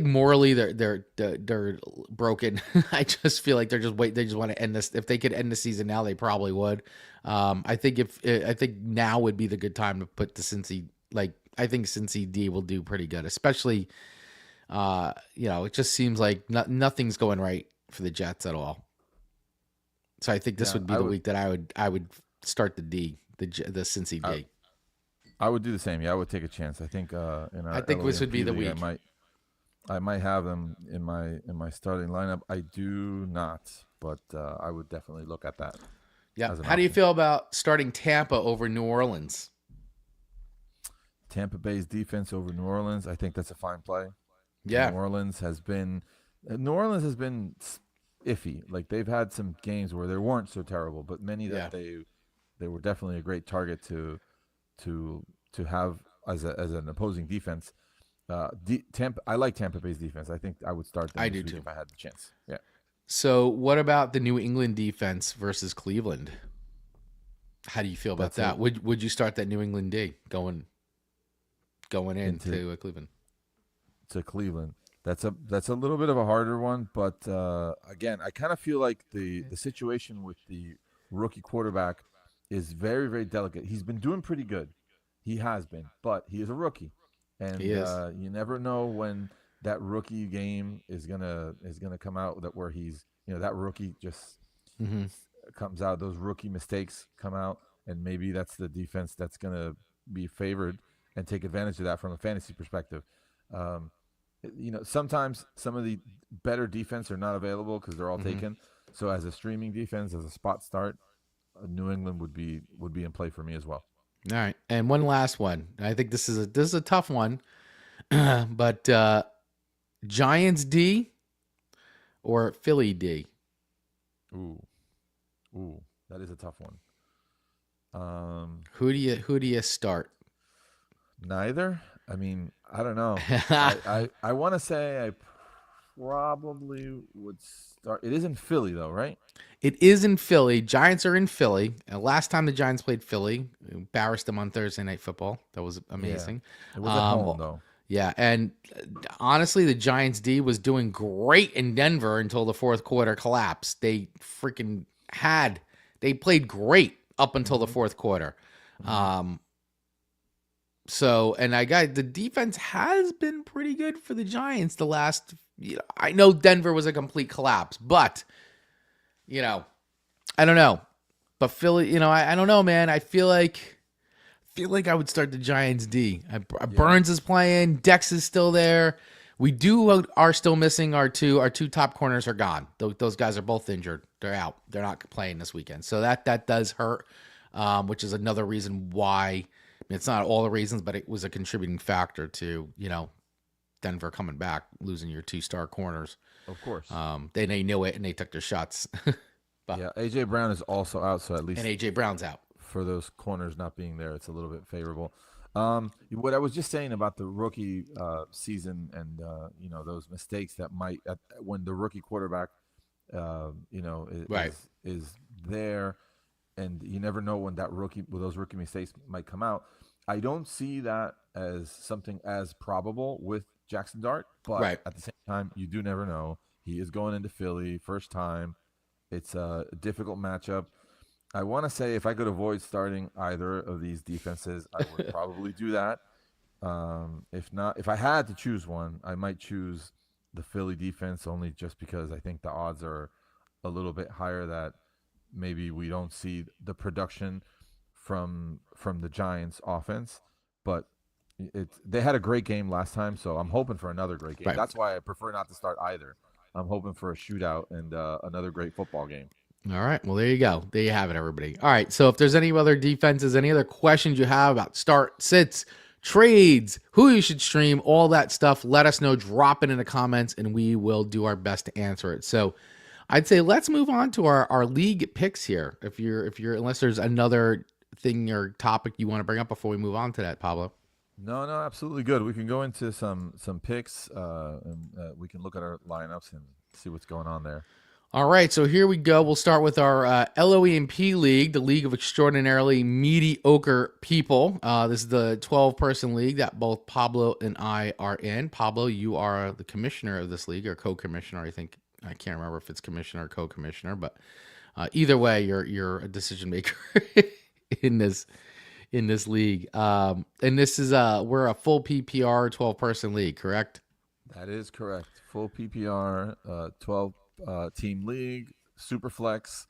morally they're broken. I just feel like they just want to end this. If they could end the season now, they probably would. I think now would be the good time to put the Cincy. Like I think Cincy D will do pretty good, especially it just seems like nothing's going right for the Jets at all. So I think this Yeah, would be the week that I would start the Cincy D. I would do the same. Yeah, I would take a chance. I think in our I think this would be the league, week. I might have them in my starting lineup. I do not, but I would definitely look at that. Yeah. How do you feel about starting Tampa over New Orleans? Tampa Bay's defense over New Orleans. I think that's a fine play. Yeah. New Orleans has been iffy. Like they've had some games where they weren't so terrible, but many that they were definitely a great target to have as an opposing defense. I like Tampa Bay's defense. I think I would start them this week if I had the chance. Yeah. So what about the New England defense versus Cleveland? How do you feel about that? Would you start that New England D going into Cleveland? To Cleveland. That's a little bit of a harder one, but again, I kind of feel like the situation with the rookie quarterback is very, very delicate. He's been doing pretty good. He has been, but he is a rookie. And you never know when that rookie game is gonna come out where he's that rookie just comes out. Those rookie mistakes come out, and maybe that's the defense that's gonna be favored and take advantage of that from a fantasy perspective. Sometimes some of the better defense are not available because they're all taken. So as a streaming defense, as a spot start, New England would be in play for me as well. All right, and one last one. I think this is a tough one, but Giants D or Philly D? Ooh, that is a tough one. Who do you start? Neither. I mean, I don't know. I want to say I probably would start. It is in Philly though, right? It is in Philly. Giants are in Philly. Last time the Giants played Philly, embarrassed them on Thursday Night Football. That was amazing. Yeah. It was at home though. Yeah, and honestly, the Giants D was doing great in Denver until the fourth quarter collapsed. They played great up until the fourth quarter. So, and the defense has been pretty good for the Giants the last, I know Denver was a complete collapse, but, I don't know. But Philly, I don't know, man. I feel like I would start the Giants D. Burns is playing. Dex is still there. We are still missing our two top corners are gone. Those guys are both injured. They're out. They're not playing this weekend. So that does hurt, which is another reason why. It's not all the reasons, but it was a contributing factor to, Denver coming back, losing your 2-star corners. Of course. They knew it and they took their shots. But, yeah, AJ Brown is also out, so at least AJ Brown's out. For those corners not being there, it's a little bit favorable. What I was just saying about the rookie season and those mistakes that might when the rookie quarterback is there, and you never know when those rookie mistakes might come out. I don't see that as something as probable with Jackson Dart, but at the same time, you do never know. He is going into Philly first time. It's a difficult matchup. I want to say if I could avoid starting either of these defenses, I would probably do that. If I had to choose one, I might choose the Philly defense only just because I think the odds are a little bit higher that maybe we don't see the production from the Giants offense, but they had a great game last time, so I'm hoping for another great game. That's why I prefer not to start either. I'm hoping for a shootout and another great football game. All right. Well, there you go. There you have it, everybody. All right. So if there's any other defenses, any other questions you have about start, sits, trades, who you should stream, all that stuff. Let us know. Drop it in the comments, and we will do our best to answer it. So I'd say let's move on to our league picks here. If you're unless there's another thing or topic you want to bring up before we move on to that, Pablo. No, absolutely good. We can go into some picks, and we can look at our lineups and see what's going on there. All right, so here we go. We'll start with our LOEMP League, the League of Extraordinarily Mediocre People. This is the 12-person league that both Pablo and I are in. Pablo, you are the commissioner of this league, or co-commissioner. I can't remember if it's commissioner or co-commissioner, but either way, you're a decision maker in this league. And this is we're a full PPR 12-person league, correct? That is correct. Full PPR 12 team league, super flex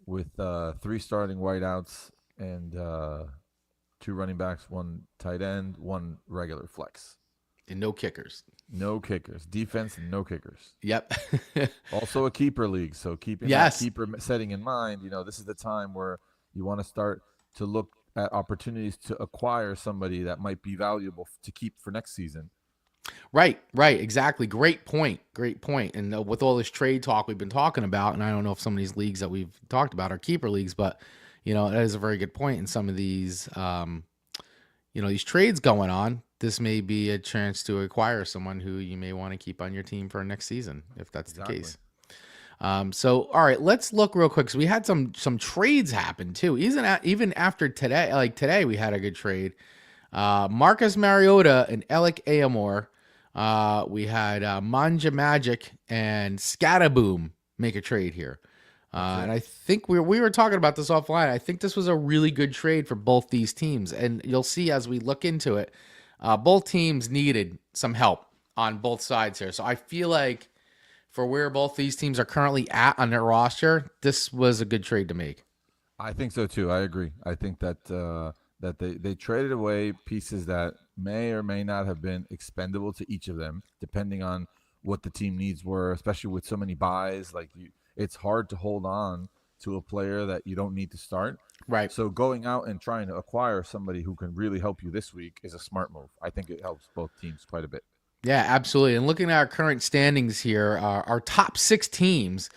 with 3 starting wideouts and 2 running backs, 1 tight end, 1 regular flex. And no kickers. No kickers. Defense and no kickers. Yep. Also a keeper league. So keeping that keeper setting in mind, this is the time where you want to start to look at opportunities to acquire somebody that might be valuable to keep for next season. Right, exactly. Great point. And with all this trade talk we've been talking about, and I don't know if some of these leagues that we've talked about are keeper leagues, but that is a very good point. In some of these, these trades going on, this may be a chance to acquire someone who you may want to keep on your team for next season, if that's the case. So, all right, let's look real quick. So we had some trades happen too. Even after today, like today, we had a good trade. Marcus Mariota and Alec Amor. We had Manja Magic and Scataboom make a trade here. And I think we were talking about this offline. I think this was a really good trade for both these teams. And you'll see as we look into it, both teams needed some help on both sides here. So I feel like for where both these teams are currently at on their roster, this was a good trade to make. I think so too. I agree. I think that that they traded away pieces that may or may not have been expendable to each of them, depending on what the team needs were, especially with so many buys. It's hard to hold on to a player that you don't need to start. Right. So going out and trying to acquire somebody who can really help you this week is a smart move. I think it helps both teams quite a bit. Yeah, absolutely. And looking at our current standings here, our top 6 teams,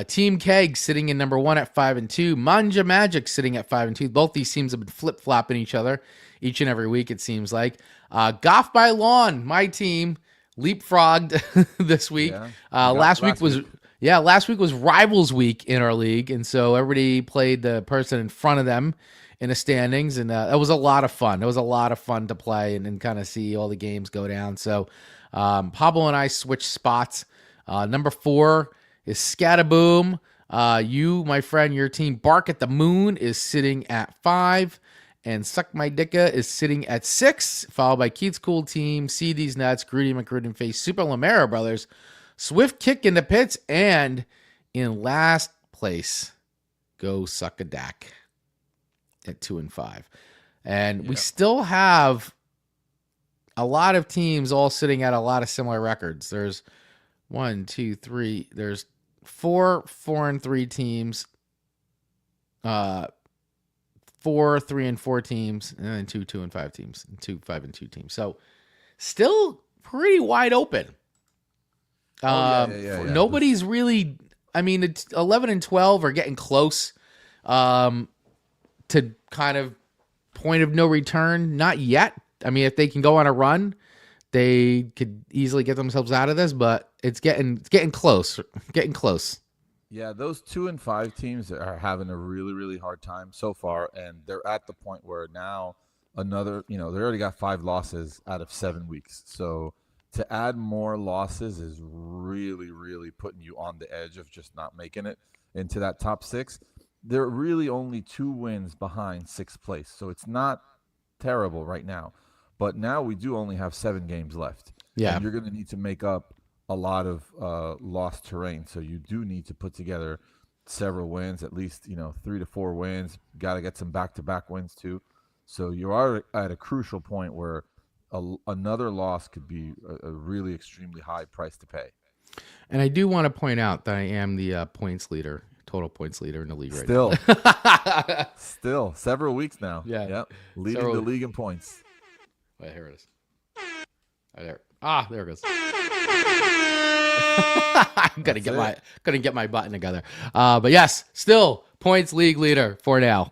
Team Keg sitting in number 1 at 5-2. Manja Magic sitting at 5-2. Both these teams have been flip-flopping each other each and every week, it seems like. Goff by Lawn, my team, leapfrogged this week. Yeah. Last week was Rivals Week in our league, and so everybody played the person in front of them in the standings, and it was a lot of fun. It was a lot of fun to play and kind of see all the games go down. So Pablo and I switched spots. Number 4 is Scataboom. You, my friend, your team, Bark at the Moon, is sitting at 5. And Suck My Dicka is sitting at 6, followed by Keith's Cool Team, CD's Nuts, Grudy McGruden Face, Super Lamera Brothers, Swift Kick in the Pits, and in last place, Go Suck a Dak at 2-5. And we still have a lot of teams all sitting at a lot of similar records. There's 1, 2, 3. There's 4 4-3 teams, 4 3-4 teams, and then 2 2-5 teams, and 2 5-2 teams. So still pretty wide open. Nobody's really. I mean, it's 11 and 12 are getting close to kind of point of no return. Not yet. I mean, if they can go on a run, they could easily get themselves out of this. But it's getting close. Getting close. Yeah, those 2 and 5 teams are having a really, really hard time so far, and they're at the point where now another, they already got 5 losses out of 7 weeks. So to add more losses is really, really putting you on the edge of just not making it into that top 6. They're really only 2 wins behind 6th place, so it's not terrible right now. But now we do only have 7 games left. Yeah, and you're going to need to make up a lot of lost terrain. So you do need to put together several wins, at least 3 to 4 wins. Got to get some back-to-back wins too. So you are at a crucial point where another loss could be a really extremely high price to pay. And I do want to point out that I am the total points leader in the league right now. Still, still several weeks now. Yeah, leading the league in points. Wait, here it is. Oh, there. There it goes. I'm gonna get my button together. But yes, still points league leader for now.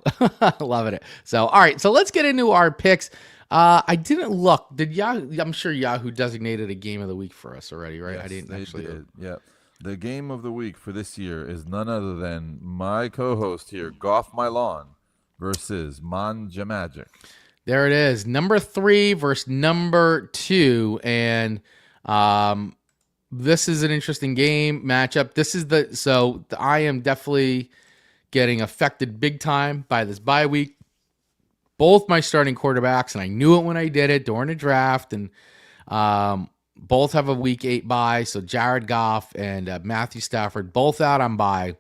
Loving it. So all right, so let's get into our picks. I didn't look. Did Yahoo? I'm sure Yahoo designated a game of the week for us already, right? Yes, I didn't actually. Did. Yeah. The game of the week for this year is none other than my co-host here, Goff My Lawn, versus Manja Magic. There it is, number 3 versus number 2, and this is an interesting game matchup. This is I am definitely getting affected big time by this bye week. Both my starting quarterbacks, and I knew it when I did it during the draft, and both have a week 8 bye. So Jared Goff and Matthew Stafford both out on bye.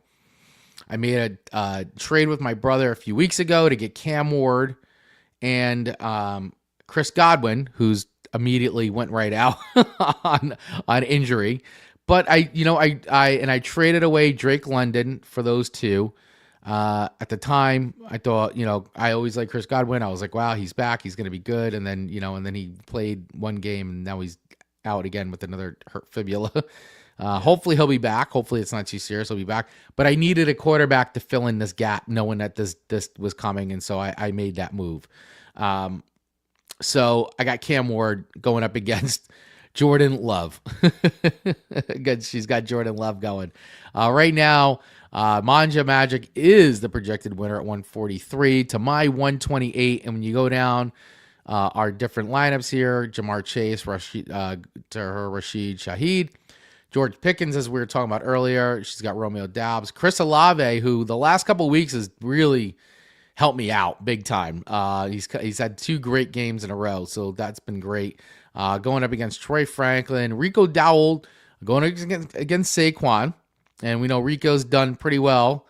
I made a trade with my brother a few weeks ago to get Cam Ward and Chris Godwin, who's immediately went right out on injury. But I traded away Drake London for those two. At the time, I thought, I always like Chris Godwin. I was like, wow, he's back. He's going to be good. And then, and then he played one game and now he's out again with another hurt fibula. Hopefully he'll be back. Hopefully it's not too serious. He'll be back. But I needed a quarterback to fill in this gap, knowing that this was coming. And so I made that move. So I got Cam Ward going up against Jordan Love. Good. She's got Jordan Love going. Right now, Manja Magic is the projected winner at 143 to my 128. And when you go down our different lineups here, Jamar Chase, Rashid Shaheed, George Pickens, as we were talking about earlier. She's got Romeo Doubs. Chris Olave, who the last couple of weeks has really helped me out big time. He's had 2 great games in a row, so that's been great. Going up against Troy Franklin, Rico Dowell going against Saquon. And we know Rico's done pretty well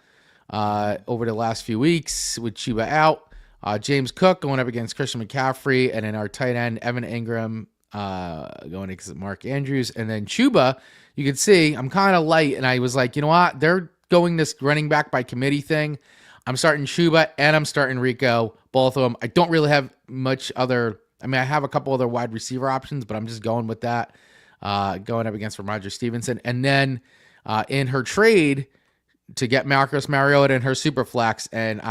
over the last few weeks with Chuba out. James Cook going up against Christian McCaffrey. And then our tight end, Evan Ingram, going against Mark Andrews. And then Chuba, you can see I'm kind of light. And I was like, you know what? They're going this running back by committee thing. I'm starting Chuba and I'm starting Rico, both of them. I don't really have much other. I mean, I have a couple other wide receiver options, but I'm just going with that. Going up against Ramondre Stevenson. And then in her trade to get Marcus Mariota in her super flex, and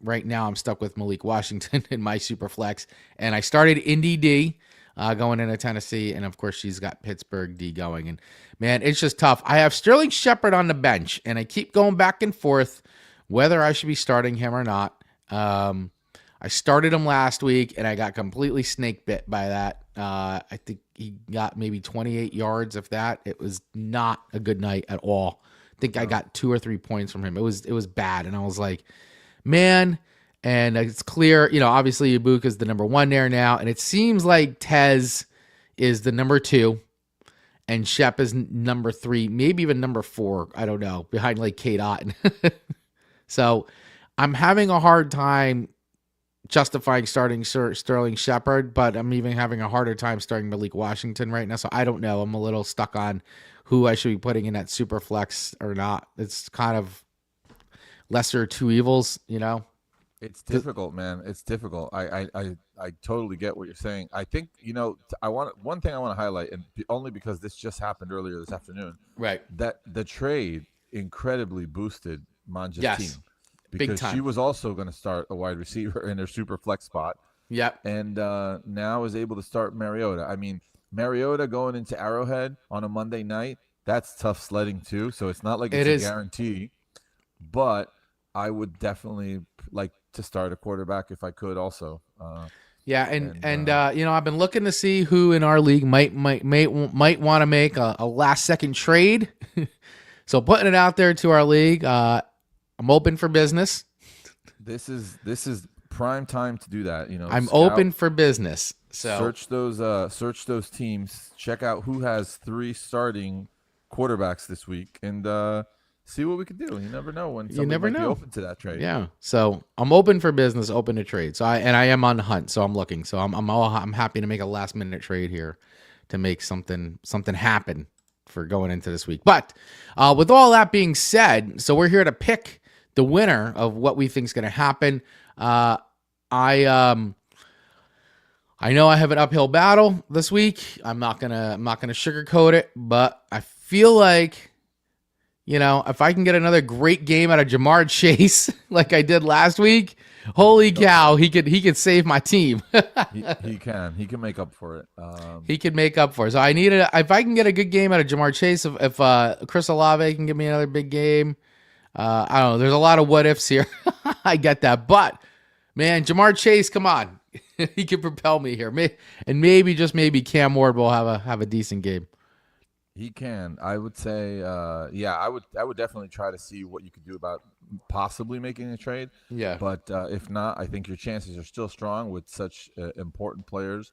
right now I'm stuck with Malik Washington in my super flex, and I started Indy D going into Tennessee, and of course she's got Pittsburgh D going, and man, it's just tough. I have Sterling Shepard on the bench, and I keep going back and forth whether I should be starting him or not. I started him last week, and I got completely snake bit by that. I think he got maybe 28 yards, if that. It was not a good night at all. I think I got 2 or 3 points from him. It was bad, and I was like, man. And it's clear, obviously Ibuka's the number 1 there now, and it seems like Tez is the number 2, and Shep is number 3, maybe even number 4. I don't know, behind like Kate Otten. So I'm having a hard time justifying starting Sterling Shepard, but I'm even having a harder time starting Malik Washington right now. So I don't know. I'm a little stuck on who I should be putting in that super flex or not. It's kind of lesser 2 evils, It's difficult, man. It's difficult. I totally get what you're saying. I think, one thing I want to highlight, and only because this just happened earlier this afternoon, right? That the trade incredibly boosted Manja's team. Because she was also going to start a wide receiver in her super flex spot. Yep. And now is able to start Mariota. I mean, Mariota going into Arrowhead on a Monday night, that's tough sledding too. So it's not like it's a guarantee. But I would definitely like to start a quarterback if I could also. And I've been looking to see who in our league might want to make a last second trade. So putting it out there to our league. I'm open for business. This is prime time to do that. I'm open for business. So search those teams. Check out who has 3 starting quarterbacks this week, and see what we can do. You never know when somebody might be open to that trade. Yeah. So I'm open for business, open to trade. So I am on the hunt. So I'm looking. So I'm happy to make a last minute trade here to make something happen for going into this week. But with all that being said, so we're here to pick the winner of what we think is going to happen. I I know I have an uphill battle this week. I'm not gonna sugarcoat it, but I feel like, if I can get another great game out of Jamar Chase like I did last week, holy cow, he could save my team. He can make up for it. He could make up for it. So I need it. If I can get a good game out of Jamar Chase, if Chris Olave can give me another big game, I don't know. There's a lot of what ifs here. I get that, but man, Jamar Chase, come on, he can propel me here. And maybe just maybe Cam Ward will have a decent game. He can. I would say, yeah, I would definitely try to see what you could do about possibly making a trade. Yeah. But if not, I think your chances are still strong with such important players.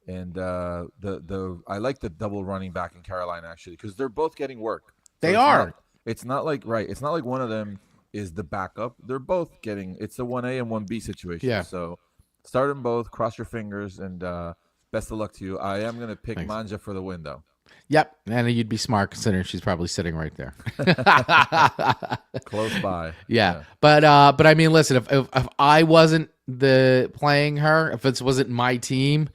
And the I like the double running back in Carolina actually because they're both getting work. So They are. It's not like right. It's not like one of them is the backup. They're both getting. It's a 1A and 1B situation. Yeah. So start them both. Cross your fingers and best of luck to you. I am gonna pick Thanks. Manja for the win though. Yep, and you'd be smart considering she's probably sitting right there. Close by. Yeah. But I mean, listen, if I wasn't the playing her, if it wasn't my team,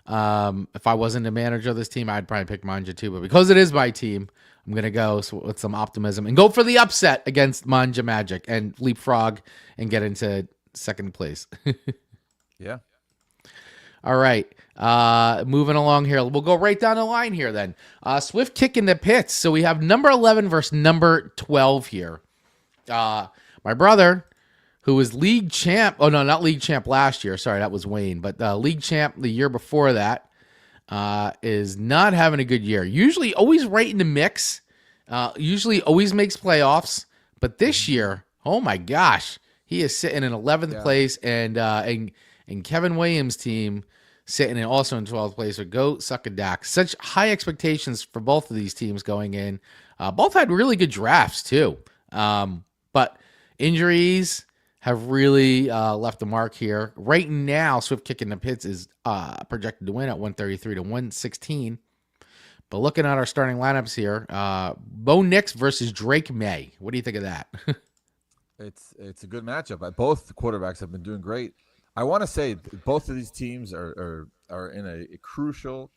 if I wasn't the manager of this team, I'd probably pick Manja too. But because it is my team, I'm gonna go with some optimism and go for the upset against Manja Magic and leapfrog and get into second place. Yeah. All right. Moving along here. We'll go right down the line here then. Swift kick in the pits. So we have number 11 versus number 12 here. My brother, who was league champ. Oh, no, not league champ last year. Sorry, that was Wayne. But league champ the year before that is not having a good year. Usually always right in the mix. Usually always makes playoffs. But this year, oh my gosh, he is sitting in 11th place. And Kevin Williams' team sitting in also in 12th place. So go suck a dack. Such high expectations for both of these teams going in. Both had really good drafts too. But injuries have really left a mark here. Right now, Swift kick in the pits is projected to win at 133 to 116. But looking at our starting lineups here, Bo Nix versus Drake May. What do you think of that? It's a good matchup. Both quarterbacks have been doing great. I want to say both of these teams are in a crucial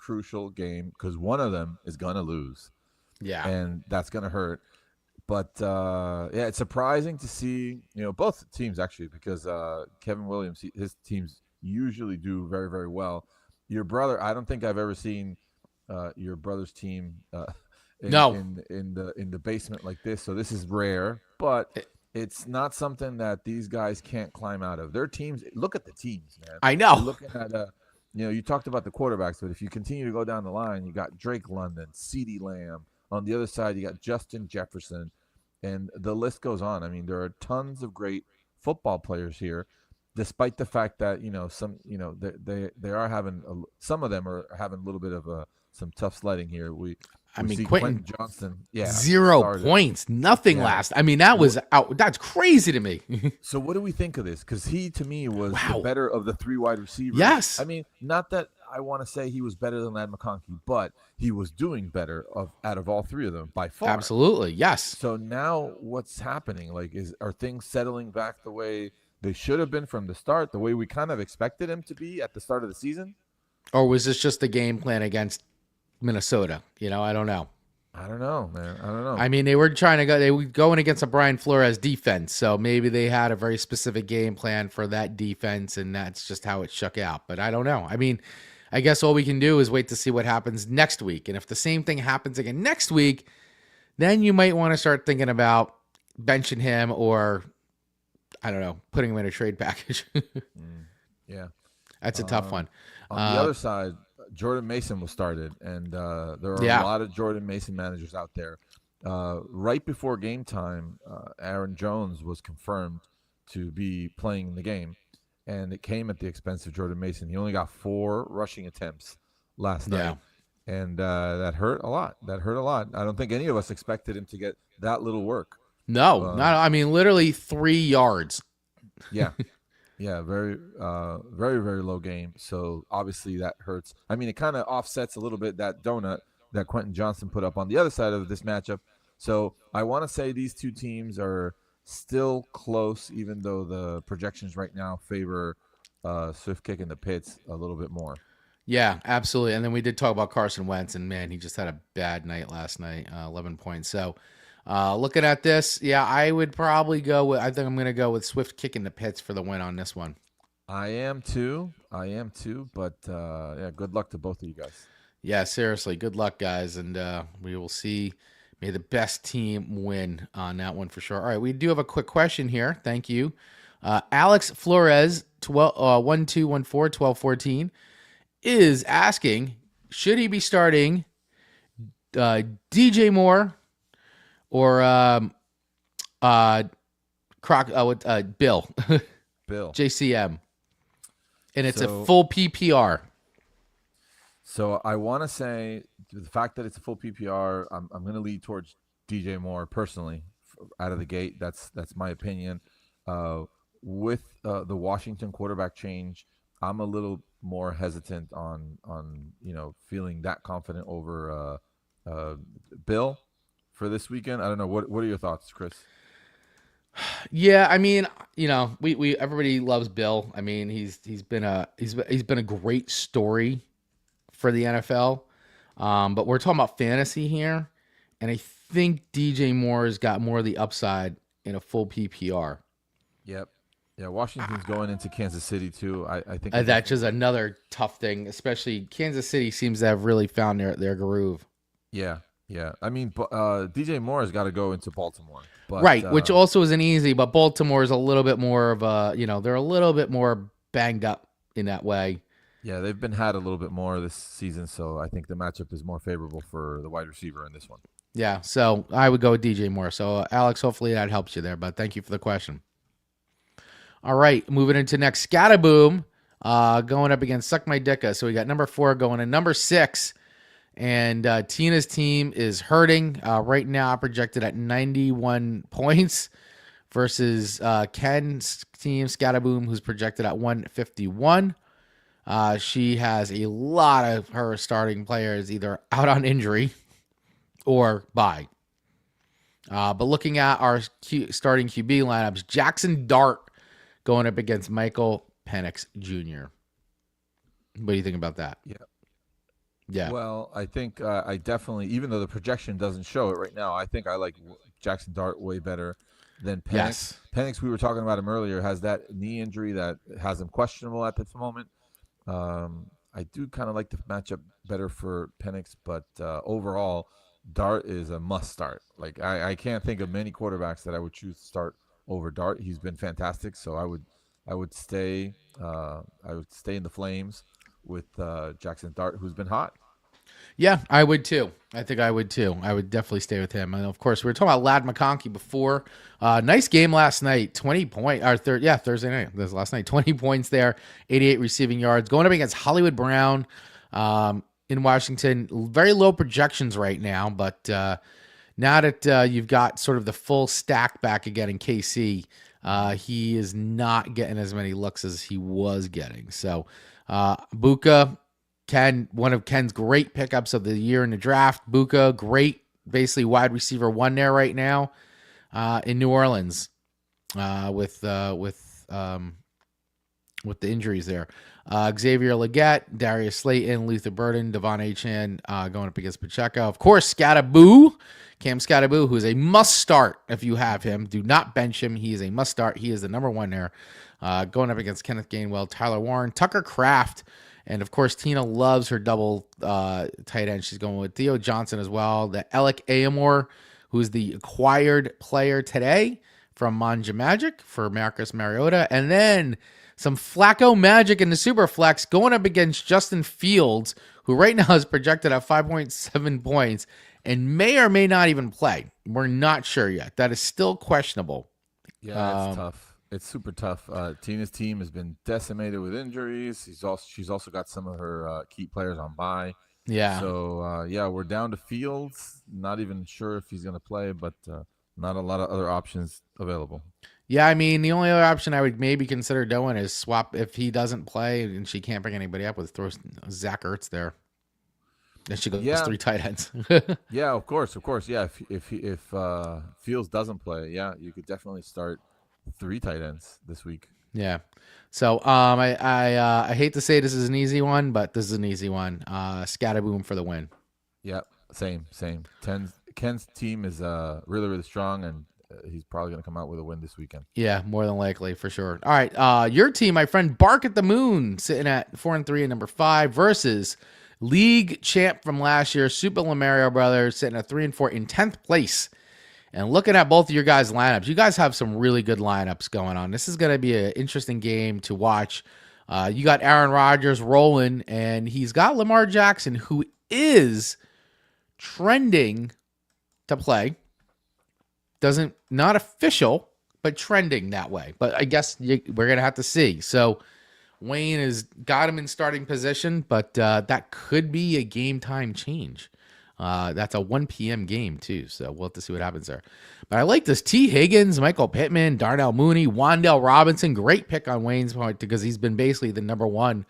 game because one of them is gonna lose. Yeah, and that's gonna hurt. But yeah, it's surprising to see both teams actually because Kevin Williams, his teams usually do very very well. Your brother, I don't think I've ever seen your brother's team in the basement like this. So this is rare, but it's not something that these guys can't climb out of. Their teams, look at the teams, man. I know. You're looking at you talked about the quarterbacks, but if you continue to go down the line, you got Drake London, CeeDee Lamb. On the other side, you got Justin Jefferson, and the list goes on. I mean, there are tons of great football players here, despite the fact that they are having some of them are having a little bit of some tough sledding here. We see Quentin Johnston, 0 points, nothing last. I mean, that was out. That's crazy to me. So what do we think of this? Because he, to me, was the better of the three wide receivers. Yes. I mean, not that I want to say he was better than Ladd McConkey, but he was doing better out of all three of them by far. Absolutely, yes. So now what's happening? Like, are things settling back the way they should have been from the start, the way we kind of expected him to be at the start of the season? Or was this just the game plan against Minnesota? I don't know. I don't know, man. I don't know. I mean, they were going against a Brian Flores defense, so maybe they had a very specific game plan for that defense, and that's just how it shook out. But I don't know. I mean, I guess all we can do is wait to see what happens next week. And if the same thing happens again next week, then you might want to start thinking about benching him or, I don't know, putting him in a trade package. Yeah. That's a tough one. On the other side, Jordan Mason was started, and there are a lot of Jordan Mason managers out there. Right before game time, Aaron Jones was confirmed to be playing the game, and it came at the expense of Jordan Mason. He only got 4 rushing attempts last night, and that hurt a lot. I don't think any of us expected him to get that little work. No, not. I mean, literally 3 yards. Yeah. Yeah, very, very low game. So obviously that hurts. I mean, it kind of offsets a little bit that donut that Quentin Johnston put up on the other side of this matchup. So I want to say these two teams are still close, even though the projections right now favor Swift kick in the pits a little bit more. Yeah, absolutely. And then we did talk about Carson Wentz, and man, he just had a bad night last night, 11 points. So, looking at this, yeah, I would probably go with. I think I'm going to go with Swift kicking the pits for the win on this one. I am too. I am too. But yeah, good luck to both of you guys. Yeah, seriously, good luck, guys, and we will see. May the best team win on that one for sure. All right, we do have a quick question here. Thank you, Alex Flores, 1214 is asking, should he be starting DJ Moore or uh, Bill Bill. JCM, and it's a So full PPR. so I want to say the fact that it's a full PPR, I'm going to lead towards DJ Moore personally out of the gate. That's my opinion. Uh, with the Washington quarterback change, I'm a little more hesitant on feeling that confident over Bill for this weekend. I don't know what are your thoughts, Chris? Yeah, I mean, we everybody loves Bill. I mean, he's been a great story for the NFL. But we're talking about fantasy here, and I think DJ Moore's got more of the upside in a full PPR. Yep. Yeah, Washington's going into Kansas City too. I think That's just another tough thing, especially Kansas City seems to have really found their groove. yeah, yeah. I mean, DJ Moore has got to go into Baltimore, but Right, which also isn't easy, but Baltimore is a little bit more of they're a little bit more banged up in that way. yeah, they've been had a little bit more this season, so I think the matchup is more favorable for the wide receiver in this one. Yeah, so I would go with DJ Moore. So, Alex, hopefully that helps you there, but thank you for the question. All right, moving into next. Scataboom going up against Suck My Dicka. So we got number 4 going to number 6. And Tina's team is hurting right now, projected at 91 points versus Ken's team, Scataboom, who's projected at 151. She has a lot of her starting players either out on injury or bye. But looking at our starting QB lineups, Jackson Dart going up against Michael Penix Jr. What do you think about that? Yeah. Yeah. Well, I think I definitely, even though the projection doesn't show it right now, I think I like Jackson Dart way better than Penix. Yes. Penix, we were talking about him earlier, has that knee injury that has him questionable at this moment. I do kind of like the matchup better for Penix, but overall, Dart is a must start. Like I can't think of many quarterbacks that I would choose to start over Dart. He's been fantastic, so I would stay in the flames with Jackson Dart, who's been hot. Yeah, I would too. I think I would too. I would definitely stay with him. And of course, we were talking about Lad McConkey before. Nice game last night. 20 point or Thursday night. This last night. 20 points there, 88 receiving yards. Going up against Hollywood Brown in Washington. Very low projections right now, but now that you've got sort of the full stack back again in KC, he is not getting as many looks as he was getting. So Buka, one of Ken's great pickups of the year in the draft. Buka, great, basically wide receiver 1 there right now in New Orleans with the injuries there. Xavier Leggett, Darius Slayton, Luther Burden, Devon Achan going up against Pacheco. Of course, Cam Scattaboo, who is a must start if you have him. Do not bench him. He is a must start. He is the number 1 there. Going up against Kenneth Gainwell, Tyler Warren, Tucker Kraft, and of course, Tina loves her double tight end. She's going with Theo Johnson as well. The Alec Amor, who's the acquired player today from Manja Magic for Marcus Mariota. And then some Flacco Magic in the Super Flex going up against Justin Fields, who right now is projected at 5.7 points and may or may not even play. We're not sure yet. That is still questionable. Yeah, it's tough. It's super tough. Tina's team has been decimated with injuries. She's also got some of her key players on bye. Yeah. So we're down to Fields. Not even sure if he's going to play, but not a lot of other options available. Yeah, I mean, the only other option I would maybe consider doing is swap if he doesn't play and she can't bring anybody up with throw Zach Ertz there. Then she goes 3 tight ends. Yeah, of course. Yeah, if Fields doesn't play, yeah, you could definitely start 3 tight ends this week. Yeah. So I hate to say this is an easy one, but this is an easy one. Scataboom for the win. Yep, same. Ken's team is really really strong, and he's probably going to come out with a win this weekend. Yeah, more than likely for sure. All right, your team, my friend, Bark at the Moon, sitting at 4-3 and number 5 versus league champ from last year, Super Lamario Brothers, sitting at 3-4 in 10th place. And looking at both of your guys' lineups, you guys have some really good lineups going on. This is going to be an interesting game to watch. You got Aaron Rodgers rolling, and he's got Lamar Jackson, who is trending to play. Not official, but trending that way. But I guess we're going to have to see. So Wayne has got him in starting position, but that could be a game time change. That's a 1 p.m. game, too, so we'll have to see what happens there. But I like this. T. Higgins, Michael Pittman, Darnell Mooney, Wan'Dale Robinson. Great pick on Wayne's point because he's been basically the number one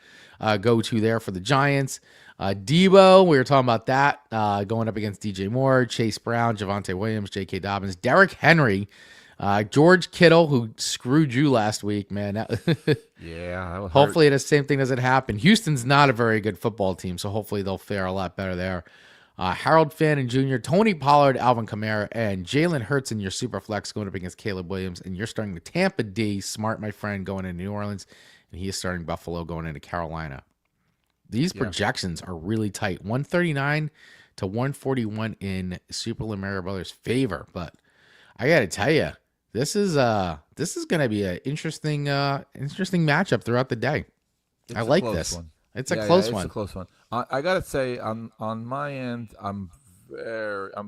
go-to there for the Giants. Debo, we were talking about that, going up against DJ Moore, Chase Brown, Javonte Williams, J.K. Dobbins, Derrick Henry, George Kittle, who screwed you last week, man. Yeah. Hopefully the same thing doesn't happen. Houston's not a very good football team, so hopefully they'll fare a lot better there. Harold Fannin Jr., Tony Pollard, Alvin Kamara, and Jalen Hurts in your super flex going up against Caleb Williams. And you're starting the Tampa D, Smart, my friend, going into New Orleans. And he is starting Buffalo going into Carolina. These projections are really tight. 139 to 141 in Super Lamario Brothers' favor. But I got to tell you, this is going to be an interesting matchup throughout the day. I like this. One. It's a close one. It's a close one. I gotta say, on my end, I'm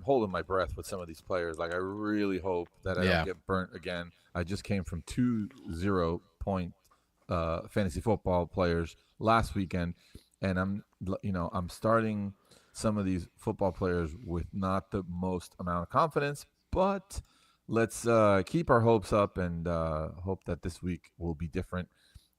holding my breath with some of these players. Like I really hope that I don't get burnt again. I just came from 2 0-point fantasy football players last weekend, and I'm starting some of these football players with not the most amount of confidence, but let's keep our hopes up and hope that this week will be different.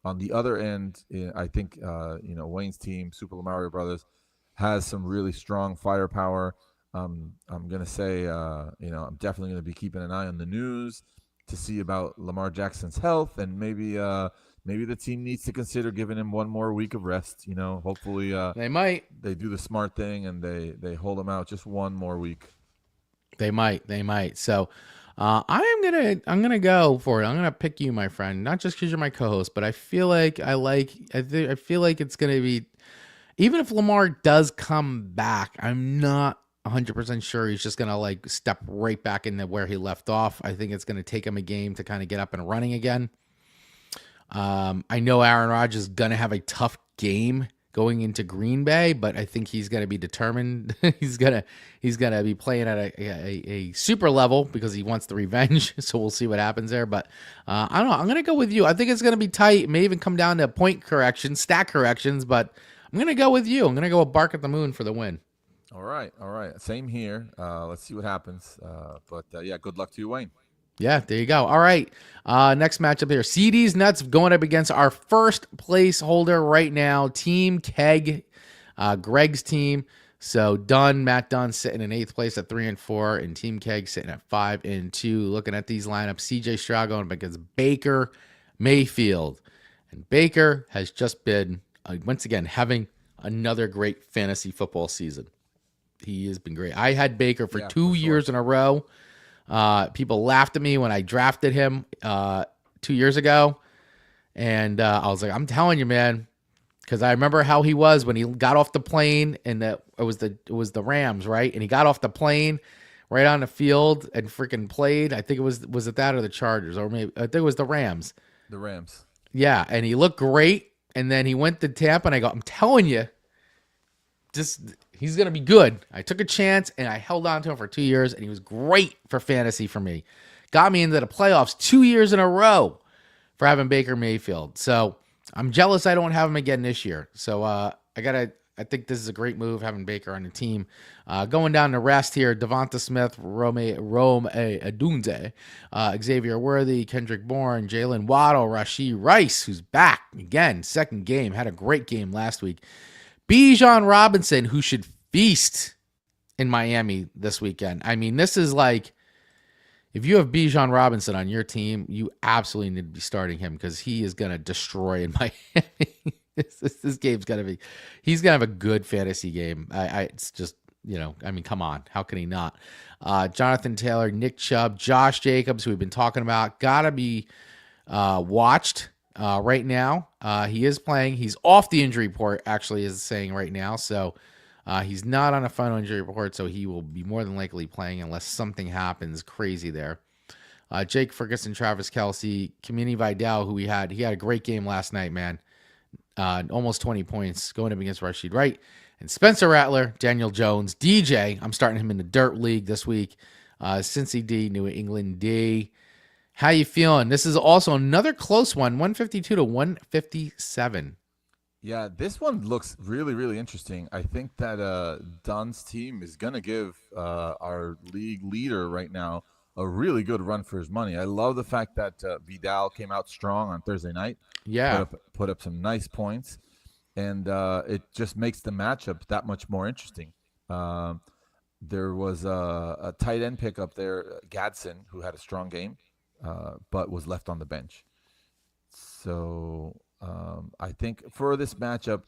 On the other end, I think Wayne's team, Super Mario Brothers, has some really strong firepower. I'm gonna say, I'm definitely gonna be keeping an eye on the news to see about Lamar Jackson's health, and maybe the team needs to consider giving him one more week of rest. Hopefully they do the smart thing and they hold him out just one more week. They might. So. I'm gonna go for it. I'm gonna pick you, my friend, not just because you're my co-host, but I feel like I feel like it's gonna be, even if Lamar does come back, I'm not 100% sure he's just gonna step right back into where he left off. I think it's gonna take him a game to kind of get up and running again. I know Aaron Rodgers is gonna have a tough game going into Green Bay, but I think he's going to be determined. he's gonna be playing at a super level because he wants the revenge. So we'll see what happens there. But I don't know. I'm going to go with you. I think it's going to be tight. It may even come down to point corrections, stat corrections. But I'm going to go with you. I'm going to go with Bark at the Moon for the win. All right. Same here. Let's see what happens. But good luck to you, Wayne. Yeah, there you go. All right. Next matchup here. CD's Nuts going up against our first place holder right now, Team Keg, Greg's team. So Matt Dunn sitting in 8th place at 3-4, and Team Keg sitting at 5-2. Looking at these lineups, CJ Stroud going up against Baker Mayfield. And Baker has just been, once again, having another great fantasy football season. He has been great. I had Baker for 2 years in a row. People laughed at me when I drafted him 2 years ago, and I was like, I'm telling you, man, because I remember how he was when he got off the plane, and it was the Rams, right? And he got off the plane right on the field and freaking played. I think was it that or the Chargers, or maybe I think it was the Rams. The Rams. Yeah, and he looked great, and then he went to Tampa, and I go, I'm telling you, he's going to be good. I took a chance, and I held on to him for 2 years, and he was great for fantasy for me. Got me into the playoffs 2 years in a row for having Baker Mayfield. So I'm jealous I don't have him again this year. So I think this is a great move, having Baker on the team. Going down the rest here, Devonta Smith, Rome Adunze, Xavier Worthy, Kendrick Bourne, Jalen Waddle, Rashee Rice, who's back again, second game, had a great game last week. Bijan Robinson, who should feast in Miami this weekend. I mean, this is like, If you have Bijan Robinson on your team, you absolutely need to be starting him because he is going to destroy in Miami. This game's going to be, he's going to have a good fantasy game. It's just, I mean, come on. How can he not? Jonathan Taylor, Nick Chubb, Josh Jacobs, who we've been talking about, got to be watched right now. He is playing. He's off the injury report, actually, is saying right now. So he's not on a final injury report, so he will be more than likely playing unless something happens crazy there. Jake Ferguson, Travis Kelce, Kamini Vidal, who he had a great game last night, man. Almost 20 points going up against Rashid Wright. And Spencer Rattler, Daniel Jones, DJ. I'm starting him in the Dirt League this week. Cincy D, New England D. How you feeling? This is also another close one, 152 to 157. Yeah, this one looks really, really interesting. I think that Dun's team is going to give our league leader right now a really good run for his money. I love the fact that Vidal came out strong on Thursday night. Yeah. Put up some nice points. And it just makes the matchup that much more interesting. There was a tight end pickup there, Gadsden, who had a strong game, but was left on the bench. So I think for this matchup,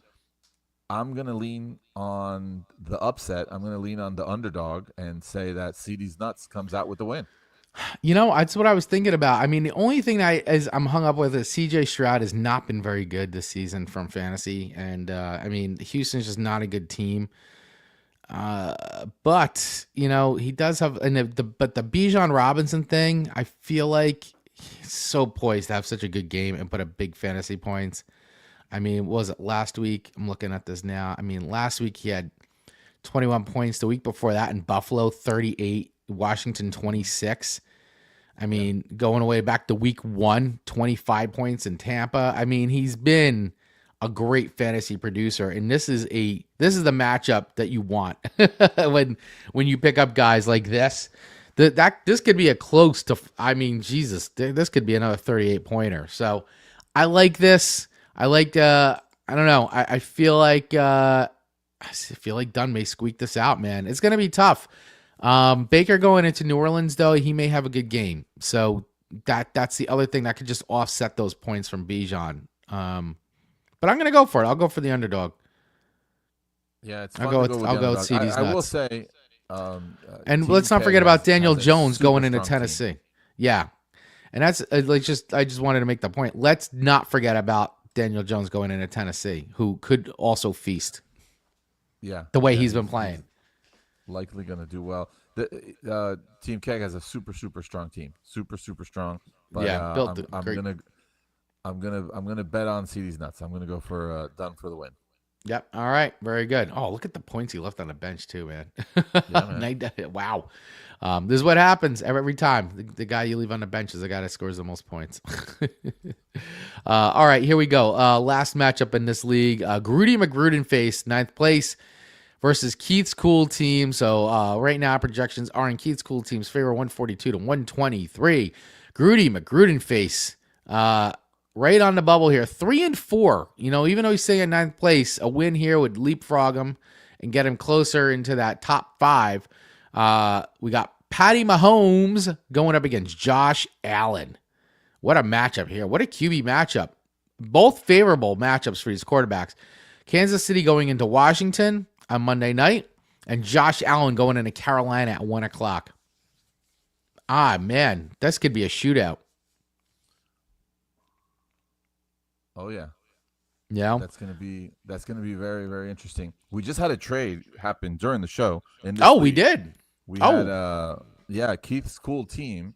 I'm going to lean on the upset. I'm going to lean on the underdog and say that CD's Nuts comes out with the win. That's what I was thinking about. I mean, the only thing I'm hung up with is CJ Stroud has not been very good this season from fantasy. And, I mean, Houston's just not a good team. But, he does have, but the Bijan Robinson thing, I feel like he's so poised to have such a good game and put up big fantasy points. I mean, what was it last week? I'm looking at this now. I mean, last week he had 21 points. The week before that in Buffalo, 38. Washington, 26. I mean, going away back to week 1, 25 points in Tampa. I mean, he's been a great fantasy producer, and this is the matchup that you want when you pick up guys like this. This could be a close to. I mean, Jesus, this could be another 38 pointer. So, I like this. I like. I don't know. I feel like. I feel like Dunn may squeak this out, man. It's gonna be tough. Baker going into New Orleans, though, he may have a good game. So that's the other thing that could just offset those points from Bijan. But I'm going to go for it. I'll go for the underdog. Yeah, it's I'll go with CD's Nuts. I will say, and let's not forget about Daniel Jones going into Tennessee. Team. Yeah, and that's I just wanted to make the point. Let's not forget about Daniel Jones going into Tennessee, who could also feast. Yeah, the way he's been playing. Likely going to do well. The Team Keg has a super strong team, super strong. But yeah, built I'm gonna bet on CD's Nuts. I'm gonna go for Dunn for the win. Yep. All right. Very good. Oh, look at the points he left on the bench too, man. Yeah, man. Wow. This is what happens every time. The guy you leave on the bench is the guy that scores the most points. All right, here we go. Last matchup in this league. Grudy McGruden face 9th place versus Keith's Cool Team. So right now projections are in Keith's Cool Team's favor, 142 to 123. Grudy McGruden face right on the bubble here, 3-4. Even though he's staying in 9th place, a win here would leapfrog him and get him closer into that top 5. We got Patty Mahomes going up against Josh Allen. What a matchup here. What a QB matchup. Both favorable matchups for these quarterbacks. Kansas City going into Washington on Monday night, and Josh Allen going into Carolina at 1 o'clock. Man, this could be a shootout. Oh yeah, yeah. That's gonna be very, very interesting. We just had a trade happen during the show. We did. We had Keith's Cool Team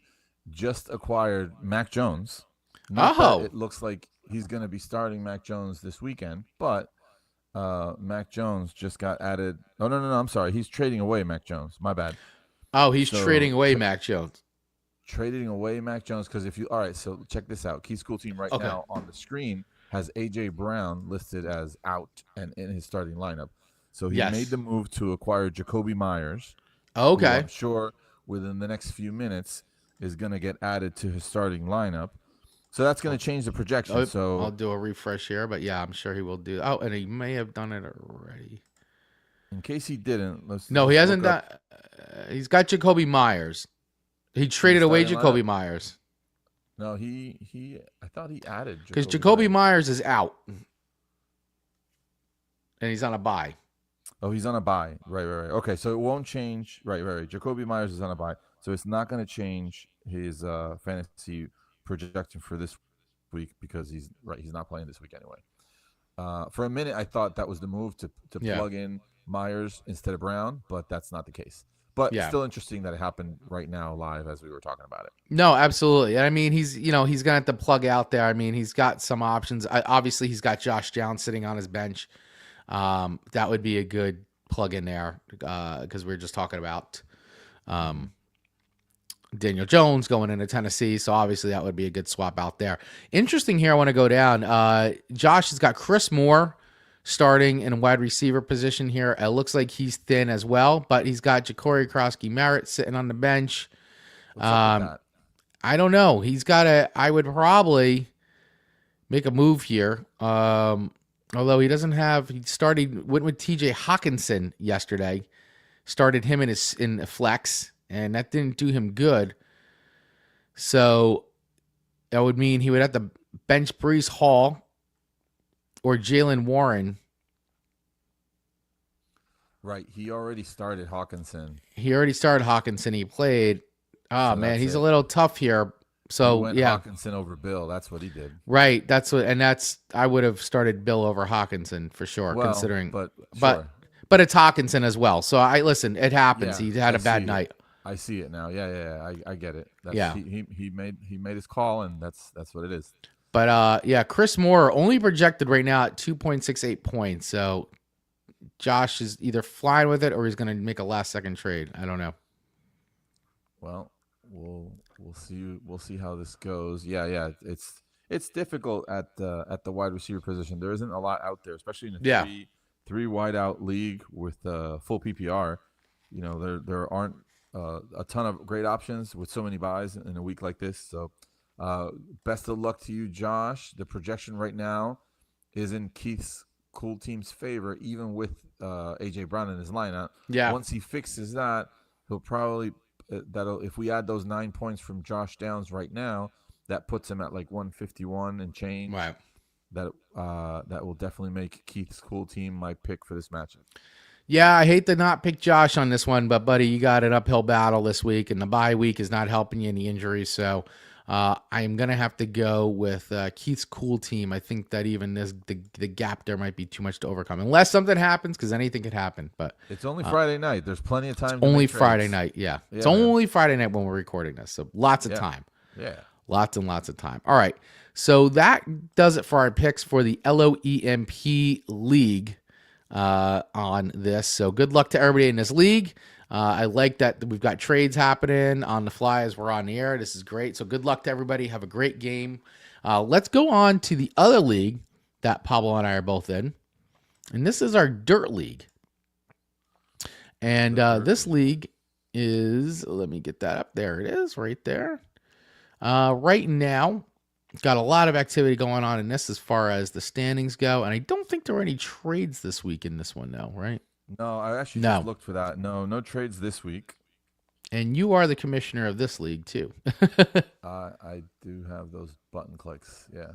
just acquired Mac Jones. It looks like he's gonna be starting Mac Jones this weekend, but. Mac Jones just got added. Oh, no. I'm sorry. He's trading away Mac Jones. My bad. Oh, he's trading away Mac Jones. Trading away Mac Jones because all right, so check this out. Keith's Cool Team now on the screen has A.J. Brown listed as out and in his starting lineup. So he made the move to acquire Jacoby Myers. Okay. Who I'm sure within the next few minutes is going to get added to his starting lineup. So that's going to change the projection. So I'll do a refresh here, but yeah, I'm sure he will do. Oh, and he may have done it already. In case he didn't, he hasn't done. He's got Jacoby Myers. He in the traded away starting lineup? Jacoby Myers No, he. I thought he added because Jacoby Jacoby Myers. Myers is out and he's on a bye. Oh, he's on a bye. Right. Okay, so it won't change. Right. Jacoby Myers is on a bye, so it's not going to change his fantasy projection for this week because he's not playing this week anyway. For a minute, I thought that was the move to Yeah. plug in Myers instead of Brown, but that's not the case. But Yeah. still interesting that it happened right now live as we were talking about it. No, absolutely. I mean, he's gonna have to plug out there. I mean, he's got some options. Obviously, he's got Josh Downs sitting on his bench. That would be a good plug in there because we were just talking about Daniel Jones going into Tennessee. So obviously that would be a good swap out there. Interesting here. I want to go down. Josh has got Chris Moore starting in wide receiver position here. It looks like he's thin as well, but he's got Ja'Cory Krosky-Merritt sitting on the bench. What's up with that? I don't know. I would probably make a move here. Although he went with TJ Hawkinson yesterday, started him in a flex, and that didn't do him good. So that would mean he would have to bench Breece Hall or Jalen Warren. Right. He already started Hawkinson. He played. Oh, So man, he's it. a little tough here. So, he went yeah. Hawkinson over Bill. That's what he did. Right. I would have started Bill over Hawkinson for sure, Well, considering. but sure. But it's Hawkinson as well. So listen, it happens. Yeah, he had a bad night. I see it now. Yeah. I get it. Yeah. He made his call, and that's what it is. But yeah, Chris Moore only projected right now at 2.68 points. So Josh is either flying with it or he's going to make a last second trade. I don't know. Well, we'll see. We'll see how this goes. Yeah. It's difficult at the wide receiver position. There isn't a lot out there, especially in a three wide out league with full PPR. You know, there aren't a ton of great options with so many buys in a week like this. So best of luck to you, Josh. The projection right now is in Keith's cool team's favor, even with AJ Brown in his lineup. Yeah. Once he fixes that, he'll probably if we add those 9 points from Josh Downs right now, that puts him at like 151 and change. Right. That will definitely make Keith's cool team my pick for this matchup. Yeah, I hate to not pick Josh on this one, but buddy, you got an uphill battle this week, and the bye week is not helping you any injuries. So I am gonna have to go with Keith's cool team. I think that even the gap there might be too much to overcome, unless something happens, because anything could happen. But it's only Friday night. There's plenty of time. Only Friday night. Yeah, it's only Friday night when we're recording this, so lots of time. Yeah, lots and lots of time. All right, so that does it for our picks for the LOEMP League. On this. So good luck to everybody in this league. I like that we've got trades happening on the fly as we're on the air. This is great. So good luck to everybody. Have a great game. Let's go on to the other league that Pablo and I are both in. And this is our Dirt League. And this league is, let me get that up. There it is right there. Right now, got a lot of activity going on in this as far as the standings go. And I don't think there are any trades this week in this one now, right? No, I actually just looked for that. No trades this week. And you are the commissioner of this league too. I do have those button clicks. Yeah.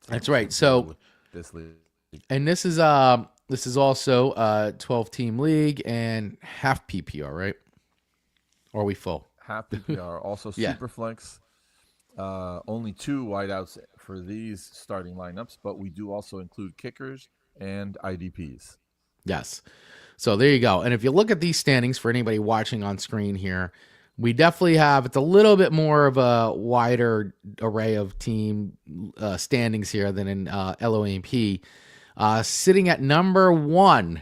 That's right. So this league. And this is also a 12-team league and half PPR, right? Or are we full? Half PPR. Also Superflex. Only 2 wideouts for these starting lineups, but we do also include kickers and IDPs. Yes. So there you go. And if you look at these standings for anybody watching on screen here, we definitely have, it's a little bit more of a wider array of team standings here than in LOMP. Sitting at number 1,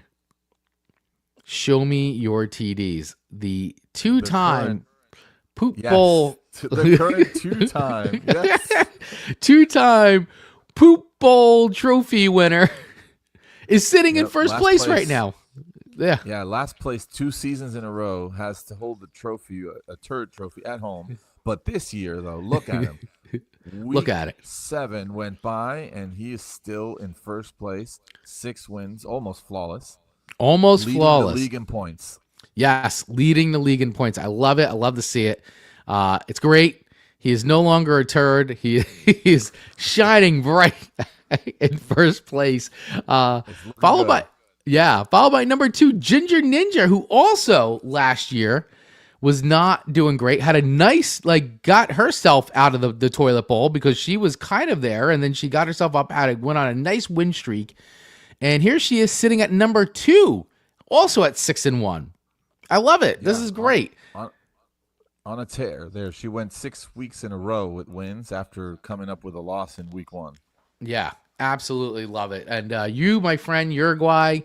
show me your TDs. The two-time Poop Bowl. The current two-time. Yes. Two-time Poop Bowl trophy winner is sitting in first place right now. Yeah, last place 2 seasons in a row, has to hold the trophy, a turd trophy at home. But this year, though, look at him. Look at it. 7 went by, and he is still in first place. 6 wins, almost flawless. Almost leading flawless. The league in points. Yes, leading the league in points. I love it. I love to see it. It's great. He is no longer a turd. He is shining bright in first place. It's looking Followed by good. followed by number 2, Ginger Ninja, who also last year was not doing great. Had a nice, like, got herself out of the toilet bowl because she was kind of there, and then she got herself up, went on a nice win streak, and here she is sitting at number 2, also at 6-1. I love it. This Yeah, is great. on on a tear there. She went 6 weeks in a row with wins after coming up with a loss in week 1. Yeah, absolutely love it. And you, my friend, Uruguay,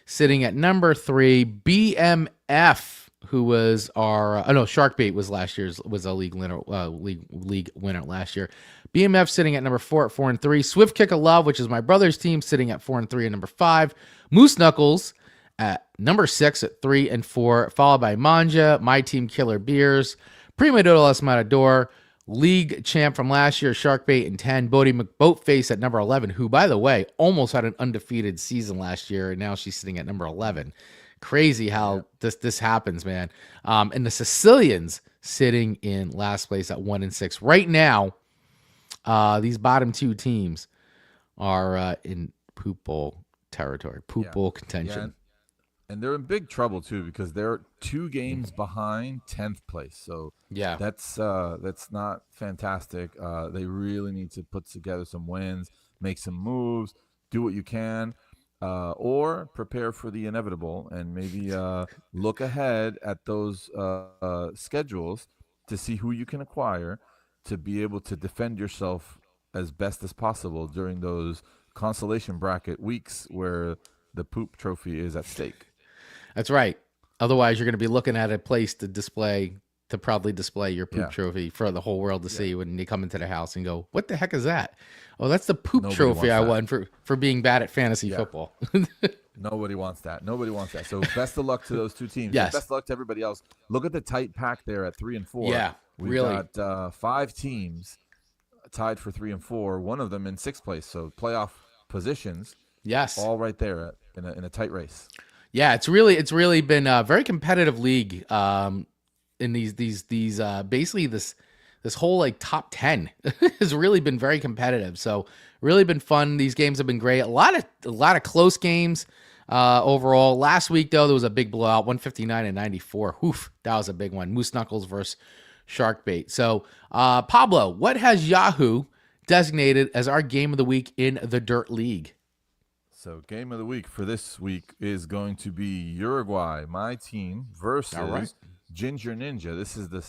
sitting at number 3. BMF, who was our no, Sharkbait was last year's was a league winner last year. BMF sitting at number 4 at 4-3. Swift Kick of Love, which is my brother's team, sitting at 4-3 and number 5. Moose Knuckles at number 6 at 3-4, followed by Manja, my team Killer Beers, Prima Doodle Matador, league champ from last year, Sharkbait in 10, Bodie McBoatface at number 11, who, by the way, almost had an undefeated season last year, and now she's sitting at number 11. Crazy how this happens, man. And the Sicilians sitting in last place at 1-6. Right now, these bottom 2 teams are in poop bowl territory, poop bowl contention. Yeah, and they're in big trouble too because they're 2 games behind 10th place. So Yeah. that's not fantastic. They really need to put together some wins, make some moves, do what you can, or prepare for the inevitable, and maybe look ahead at those schedules to see who you can acquire to be able to defend yourself as best as possible during those consolation bracket weeks where the poop trophy is at stake. That's right. Otherwise, you're going to be looking at a place to proudly display your poop Yeah. trophy for the whole world to see when they come into the house and go, "What the heck is that?" Oh, that's the poop Nobody trophy wants I that. won for being bad at fantasy Yeah. football. Nobody wants that. Nobody wants that. So best of luck to those 2 teams. Yes. And best of luck to everybody else. Look at the tight pack there at 3 and 4. Yeah, We've really. got 5 teams tied for 3 and 4. One of them in 6th place. So playoff positions, Yes. all right there in a tight race. Yeah, it's really been a very competitive league. In these basically this whole like top 10 has really been very competitive. So really been fun. These games have been great. A lot of close games overall. Last week though, there was a big blowout, 159-94. Oof, that was a big one. Moose Knuckles versus Sharkbait. So Pablo, what has Yahoo designated as our game of the week in the Dirt League? So game of the week for this week is going to be Uruguay, my team, versus Ginger Ninja. This is the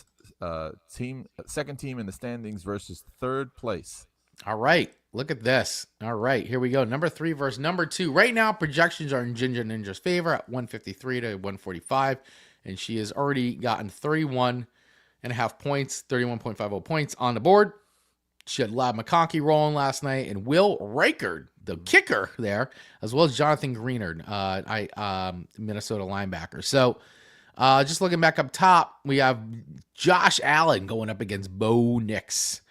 second team in the standings versus 3rd place. All right, look at this. All right, here we go. Number 3 versus number 2. Right now, projections are in Ginger Ninja's favor at 153 to 145, and she has already gotten 31.5 points, 31.50 points on the board. She had Lab McConkey rolling last night, and Will Reichard, the kicker there, as well as Jonathan Greenard, Minnesota linebacker. So just looking back up top, we have Josh Allen going up against Bo Nix.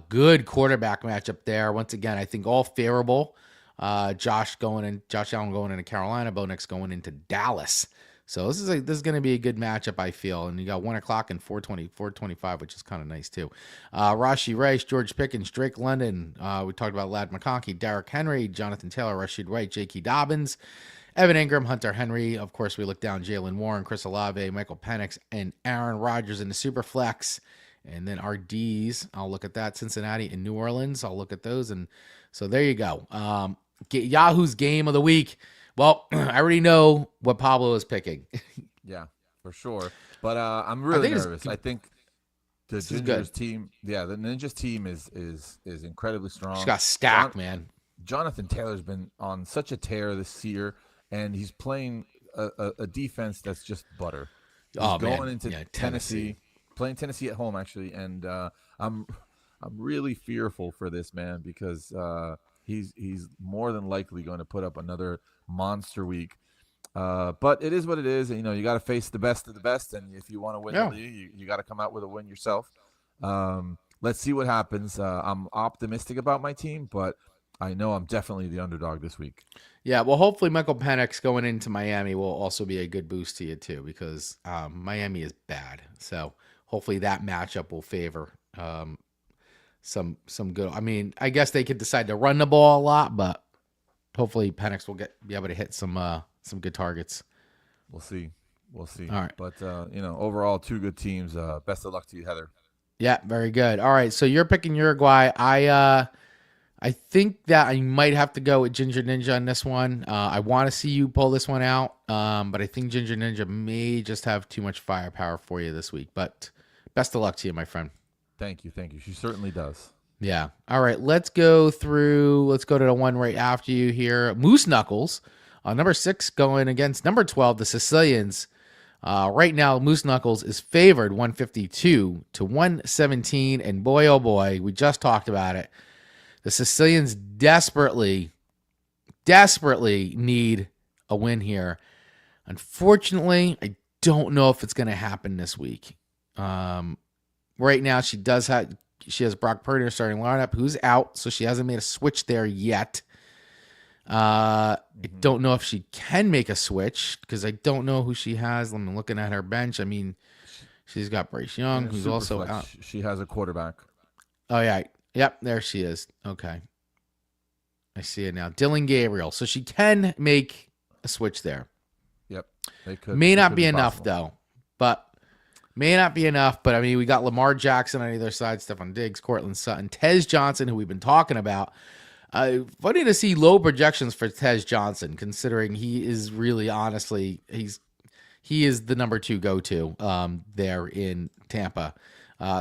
Good quarterback matchup there. Once again, I think all favorable. Josh Allen going into Carolina, Bo Nix going into Dallas. So this is going to be a good matchup, I feel. And you got 1 o'clock and 4:25, which is kind of nice too. Rashi Rice, George Pickens, Drake London. We talked about Lad McConkey, Derrick Henry, Jonathan Taylor, Rashid White, J.K. Dobbins, Evan Ingram, Hunter Henry. Of course, we look down Jalen Warren, Chris Olave, Michael Penix, and Aaron Rodgers in the super flex. And then our D's, I'll look at that. Cincinnati and New Orleans, I'll look at those. And so there you go. Get Yahoo's game of the week. Well, I already know what Pablo is picking. Yeah, for sure. But I'm really nervous. I think the Ginger's team, the Ninja's team is incredibly strong. She's got stacked, man. Jonathan Taylor's been on such a tear this year, and he's playing a defense that's just butter. He's going into Tennessee, playing Tennessee at home actually, and I'm really fearful for this man because he's more than likely going to put up another monster week. But it is what it is. You know, you got to face the best of the best, and if you want to win the league, you got to come out with a win yourself. Let's see what happens. I'm optimistic about my team, but I know I'm definitely the underdog this week. Yeah, well, hopefully Michael Penix going into Miami will also be a good boost to you too, because Miami is bad. So hopefully that matchup will favor some good. I mean, I guess they could decide to run the ball a lot, but hopefully Penix will be able to hit some good targets. We'll see. We'll see. All right. But overall, two good teams. Best of luck to you, Heather. Yeah, very good. All right, so you're picking Uruguay. I think that I might have to go with Ginger Ninja on this one. I want to see you pull this one out, but I think Ginger Ninja may just have too much firepower for you this week. But best of luck to you, my friend. Thank you. Thank you. She certainly does. Yeah. All right, let's go to the one right after you here. Moose Knuckles, number 6 going against number 12, the Sicilians. Right now, Moose Knuckles is favored 152 to 117, and boy, oh boy, we just talked about it. The Sicilians desperately need a win here. Unfortunately, I don't know if it's going to happen this week. Right now, she has Brock Purdy in her starting lineup, who's out, so she hasn't made a switch there yet. I don't know if she can make a switch because I don't know who she has. I'm looking at her bench. I mean, she's got Bryce Young, who's also out. She has a quarterback. Oh, yeah. Yep, there she is. Okay. I see it now. Dylan Gabriel. So she can make a switch there. Yep. They could. May not be enough, though. May not be enough. But, I mean, we got Lamar Jackson on either side, Stephon Diggs, Cortland Sutton, Tez Johnson, who we've been talking about. Funny to see low projections for Tez Johnson, considering he is really, honestly, he is the number 2 go-to there in Tampa.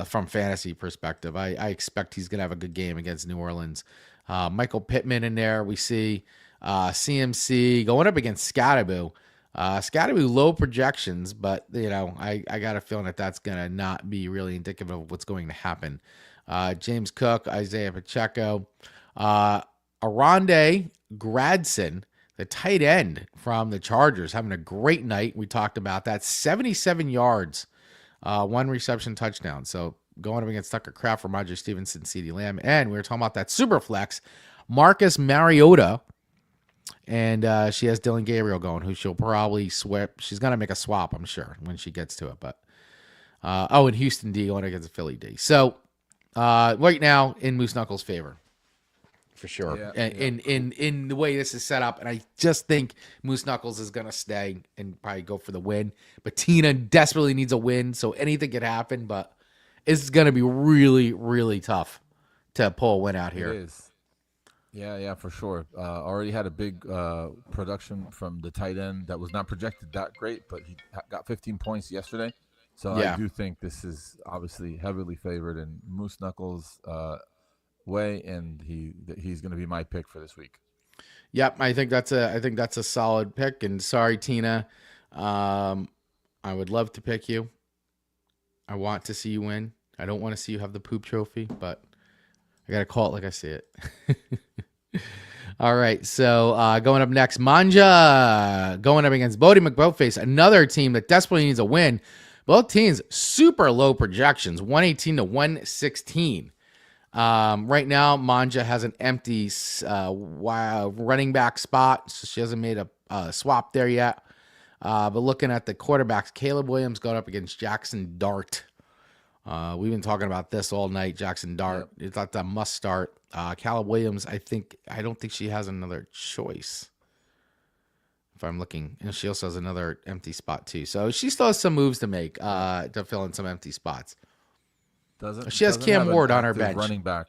From fantasy perspective, I expect he's going to have a good game against New Orleans. Michael Pittman in there. We see CMC going up against Scatterbo. Scatterbo low projections, but I got a feeling that's going to not be really indicative of what's going to happen. James Cook, Isaiah Pacheco, Aronde Gradson, the tight end from the Chargers, having a great night. We talked about that. 77 yards. 1 reception touchdown. So going up against Tucker Kraft, Roger Stevenson, CeeDee Lamb. And we were talking about that super flex, Marcus Mariota. And she has Dylan Gabriel going, who she'll probably swap. She's going to make a swap, I'm sure, when she gets to it. But and Houston D going against Philly D. So right now, in Moose Knuckles' favor. For sure. Yeah, in the way this is set up. And I just think Moose Knuckles is going to stay and probably go for the win. But Tina desperately needs a win, so anything could happen. But it's going to be really, really tough to pull a win out here. It is. Yeah, for sure. Already had a big production from the tight end that was not projected that great, but he got 15 points yesterday. So yeah. I do think this is obviously heavily favored in Moose Knuckles' way, and he's going to be my pick for this week. Yep, I think that's a solid pick. And sorry, Tina, I would love to pick you. I want to see you win. I don't want to see you have the poop trophy, but I got to call it like I see it. All right, so going up next, Manja going up against Bodie McBoatface, another team that desperately needs a win. Both teams super low projections, 118 to 116. Right now, Manja has an empty running back spot, so she hasn't made a swap there yet. But looking at the quarterbacks, Caleb Williams going up against Jackson Dart. We've been talking about this all night. Jackson Dart, Yep. It's a must start. Caleb Williams, I don't think she has another choice. If I'm looking, and she also has another empty spot too. So she still has some moves to make to fill in some empty spots. She has Cam Ward on her bench. Running back.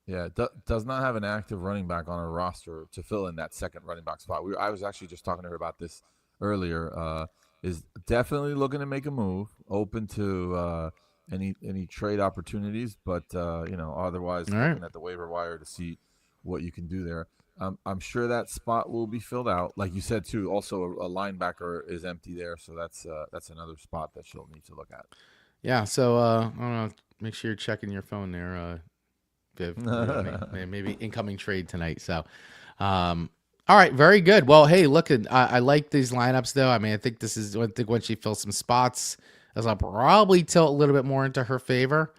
Yeah, does not have an active running back on her roster to fill in that second running back spot. I was actually just talking to her about this earlier. Is definitely looking to make a move, open to any trade opportunities, but otherwise looking at the waiver wire to see what you can do there. I'm sure that spot will be filled out, like you said too. Also, a linebacker is empty there, so that's another spot that she'll need to look at. Yeah, so I don't know. Make sure you're checking your phone there, Viv. Maybe incoming trade tonight. So, all right, very good. Well, hey, look, I like these lineups though. I mean, I think when she fills some spots, I'll probably tilt a little bit more into her favor.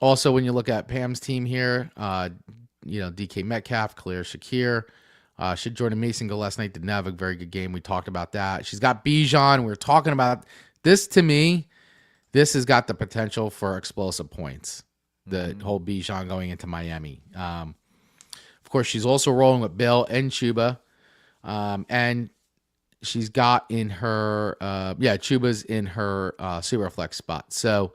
Also, when you look at Pam's team here, DK Metcalf, Khalil Shakir, should Jordan Mason go last night? Didn't have a very good game. We talked about that. She's got Bijan. We were talking about this. To me, this has got the potential for explosive points. The whole Bijan going into Miami. Of course, she's also rolling with Bill and Chuba. And she's got in her, Chuba's in her super flex spot. So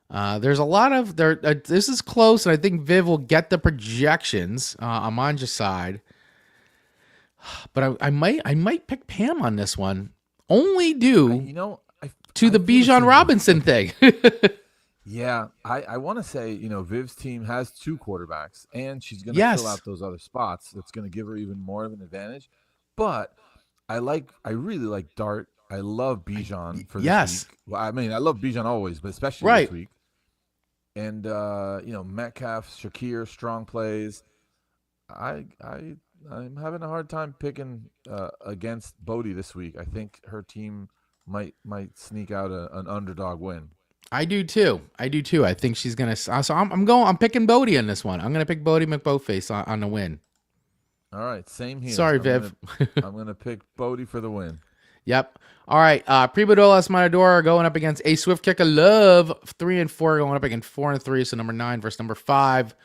there's a lot of there. This is close, and I think Viv will get the projections on Manja's side. But I might pick Pam on this one. Only due to the Bijan Robinson thing. Yeah, I want to say, Viv's team has 2 quarterbacks, and she's going to fill out those other spots. That's going to give her even more of an advantage. But I really like Dart. I love Bijan for this week. Well, I mean, I love Bijan always, but especially this week. And Metcalf, Shakir, strong plays. I'm having a hard time picking against Bodie this week. I think her team might sneak out an underdog win. I do too. I think she's gonna. So I'm picking Bodie on this one. I'm gonna pick Bodie McBoatface on the win. All right, same here. Sorry, Viv. I'm gonna pick Bodie for the win. Yep. All right. Primadolas Matador going up against A Swift Kick of Love. 3 and 4 going up against 4 and 3. So number 9 versus number 5.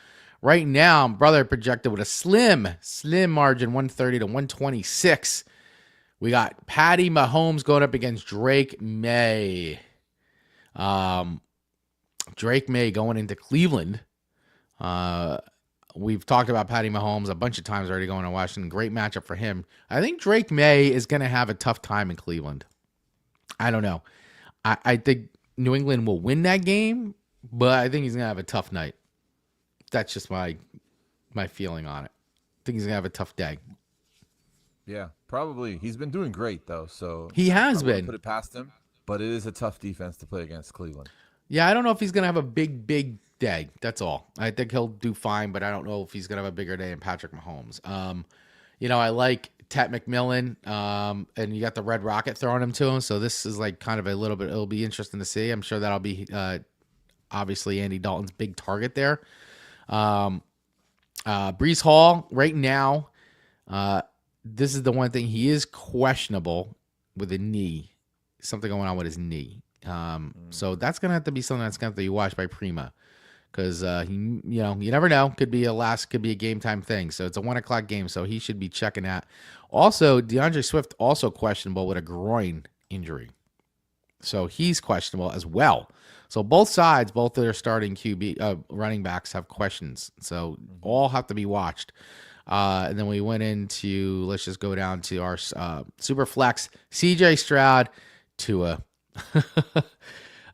Right now, brother projected with a slim margin, 130 to 126. We got Patty Mahomes going up against Drake May. Drake May going into Cleveland. We've talked about Patty Mahomes a bunch of times already going to Washington. Great matchup for him. I think Drake May is going to have a tough time in Cleveland. I don't know. I think New England will win that game, but I think he's going to have a tough night. That's just my feeling on it. I think he's going to have a tough day. Yeah, probably. He's been doing great, though. So he has been. Put it past him, but it is a tough defense to play against Cleveland. Yeah, I don't know if he's going to have a big day. That's all. I think he'll do fine, but I don't know if he's going to have a bigger day than Patrick Mahomes. I like Tet McMillan, and you got the Red Rocket throwing him to him. So this is like kind of a little bit, it'll be interesting to see. I'm sure that'll be obviously Andy Dalton's big target there. Breece Hall right now, this is the one thing, he is questionable with a knee, something going on with his knee. So that's going to have to be something that's going to have to be watched by Prima. Because, you never know. Could be a game time thing. So it's a 1 o'clock game. So he should be checking that. Also, DeAndre Swift also questionable with a groin injury. So he's questionable as well. So both sides, both of their starting QB running backs have questions. So all have to be watched. And then we went into, let's just go down to our super flex. CJ Stroud, Tua.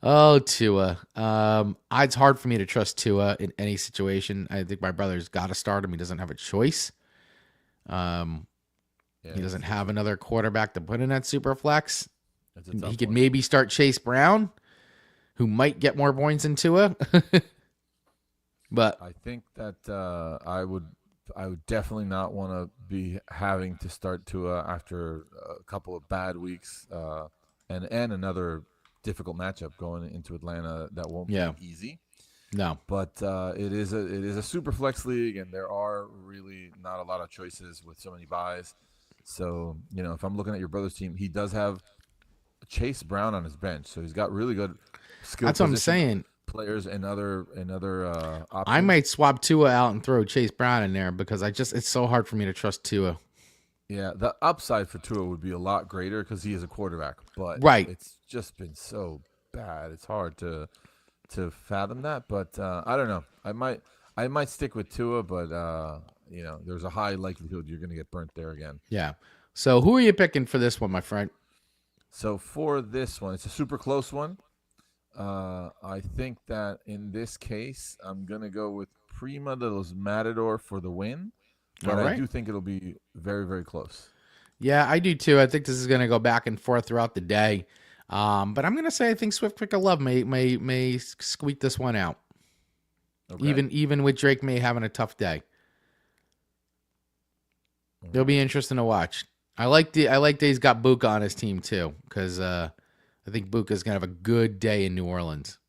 Oh, Tua. It's hard for me to trust Tua in any situation. I think my brother's got to start him. He doesn't have a choice. He doesn't have another quarterback to put in that super flex. He could maybe start Chase Brown, who might get more points than Tua. But I think that I would definitely not want to be having to start Tua after a couple of bad weeks and another difficult matchup going into Atlanta that won't be easy. No, but it is a super flex league, and there are really not a lot of choices with so many buys. So if I'm looking at your brother's team, he does have Chase Brown on his bench, so he's got really good skill. That's what I'm saying. Players and other options. I might swap Tua out and throw Chase Brown in there because it's so hard for me to trust Tua. Yeah, the upside for Tua would be a lot greater because he is a quarterback, but it's just been so bad. It's hard to fathom that, but I don't know. I might stick with Tua, but there's a high likelihood you're going to get burnt there again. Yeah. So who are you picking for this one, my friend? So for this one, it's a super close one. I think that in this case, I'm going to go with Prima de los Matador for the win. But I do think it'll be very, very close. Yeah, I do too. I think this is going to go back and forth throughout the day. But I'm going to say I think Swift Pick of Love may squeak this one out. Okay. Even with Drake May having a tough day. Okay. It'll be interesting to watch. I like that he's got Buka on his team too, because I think Buka's going to have a good day in New Orleans.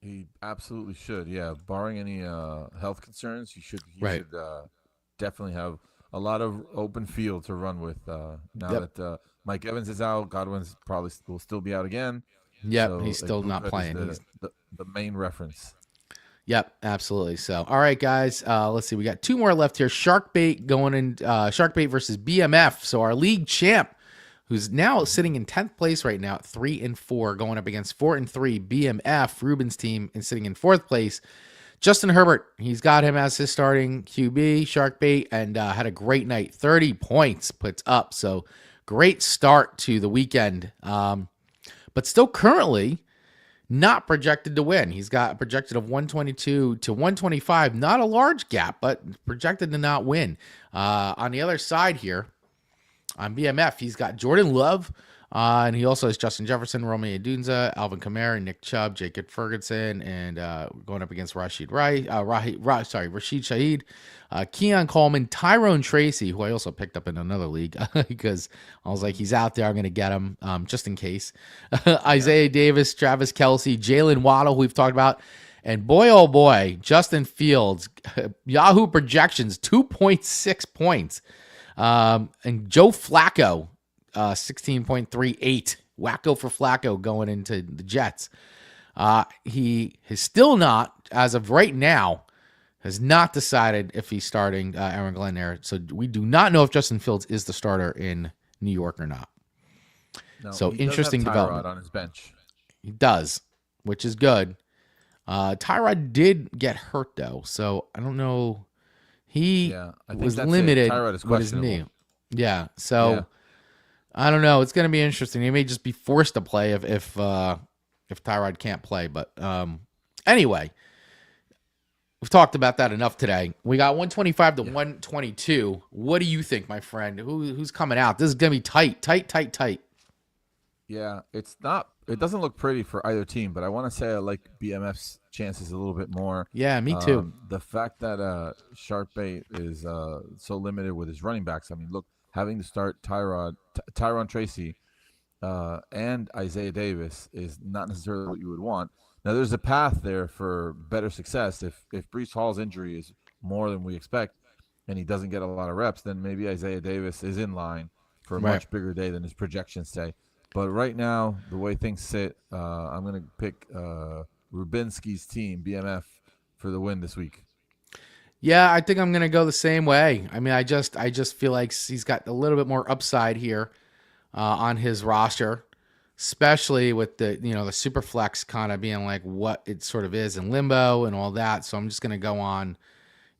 He absolutely should. Yeah, barring any health concerns, he Right. should definitely have a lot of open field to run with. Now Yep. that Mike Evans is out, Godwin's probably will still be out again. Yep. So He's like still not Puka is playing. the main reference. Yep, absolutely. So, all right, guys. Let's see. We got two more left here. Shark bait going in. Shark bait versus BMF. So our league champ, who's now Mhm. sitting in 10th place right now at 3-4, going up against 4-3 BMF, Ruben's team, and sitting in 4th place. Justin Herbert, he's got him as his starting QB, Shark bait, and had a great night. 30 points puts up. So great start to the weekend. But still currently not projected to win. He's got a projected of 122 to 125. Not a large gap, but projected to not win. On the other side here, on BMF, he's got Jordan Love, and he also has Justin Jefferson, Romeo Dunza, Alvin Kamara, Nick Chubb, Jacob Ferguson, and going up against Rashid Rashid Shaheed, Keon Coleman, Tyrone Tracy, who I also picked up in another league because I was like, he's out there, I'm going to get him just in case. Isaiah Davis, Travis Kelce, Jalen Waddle, who we've talked about. And boy, oh boy, Justin Fields, Yahoo projections, 2.6 points. And Joe Flacco, 16.38. Wacko for Flacco going into the Jets. He has still not, as of right now, has not decided if he's starting Aaron Glenn there. So we do not know if Justin Fields is the starter in New York or not. No, So he does interesting have Tyrod development. on his bench. He does, which is good. Tyrod did get hurt though, so I don't know. He Yeah, I think was that's it. limited Tyrod is with his questionable. knee. Yeah, Yeah, so I don't know. It's going to be interesting. He may just be forced to play if Tyrod can't play. But anyway, we've talked about that enough today. We got 125 to yeah. 122. What do you think, my friend? Who's coming out? This is going to be tight, tight, tight, tight. Yeah, it's not. It doesn't look pretty for either team, but I want to say I like BMF's chances a little bit more. Yeah, me too. The fact that Sharpbait is so limited with his running backs. I mean, look, having to start Tyron Tracy, and Isaiah Davis is not necessarily what you would want. Now, there's a path there for better success. If Brees Hall's injury is more than we expect, and he doesn't get a lot of reps, then maybe Isaiah Davis is in line for a Right. much bigger day than his projections say. But right now, the way things sit, I'm going to pick Rubinsky's team, BMF, for the win this week. Yeah, I think I'm going to go the same way. I mean, I just feel like he's got a little bit more upside here on his roster, especially with the super flex kind of being like what it sort of is in limbo and all that. So I'm just going to go on.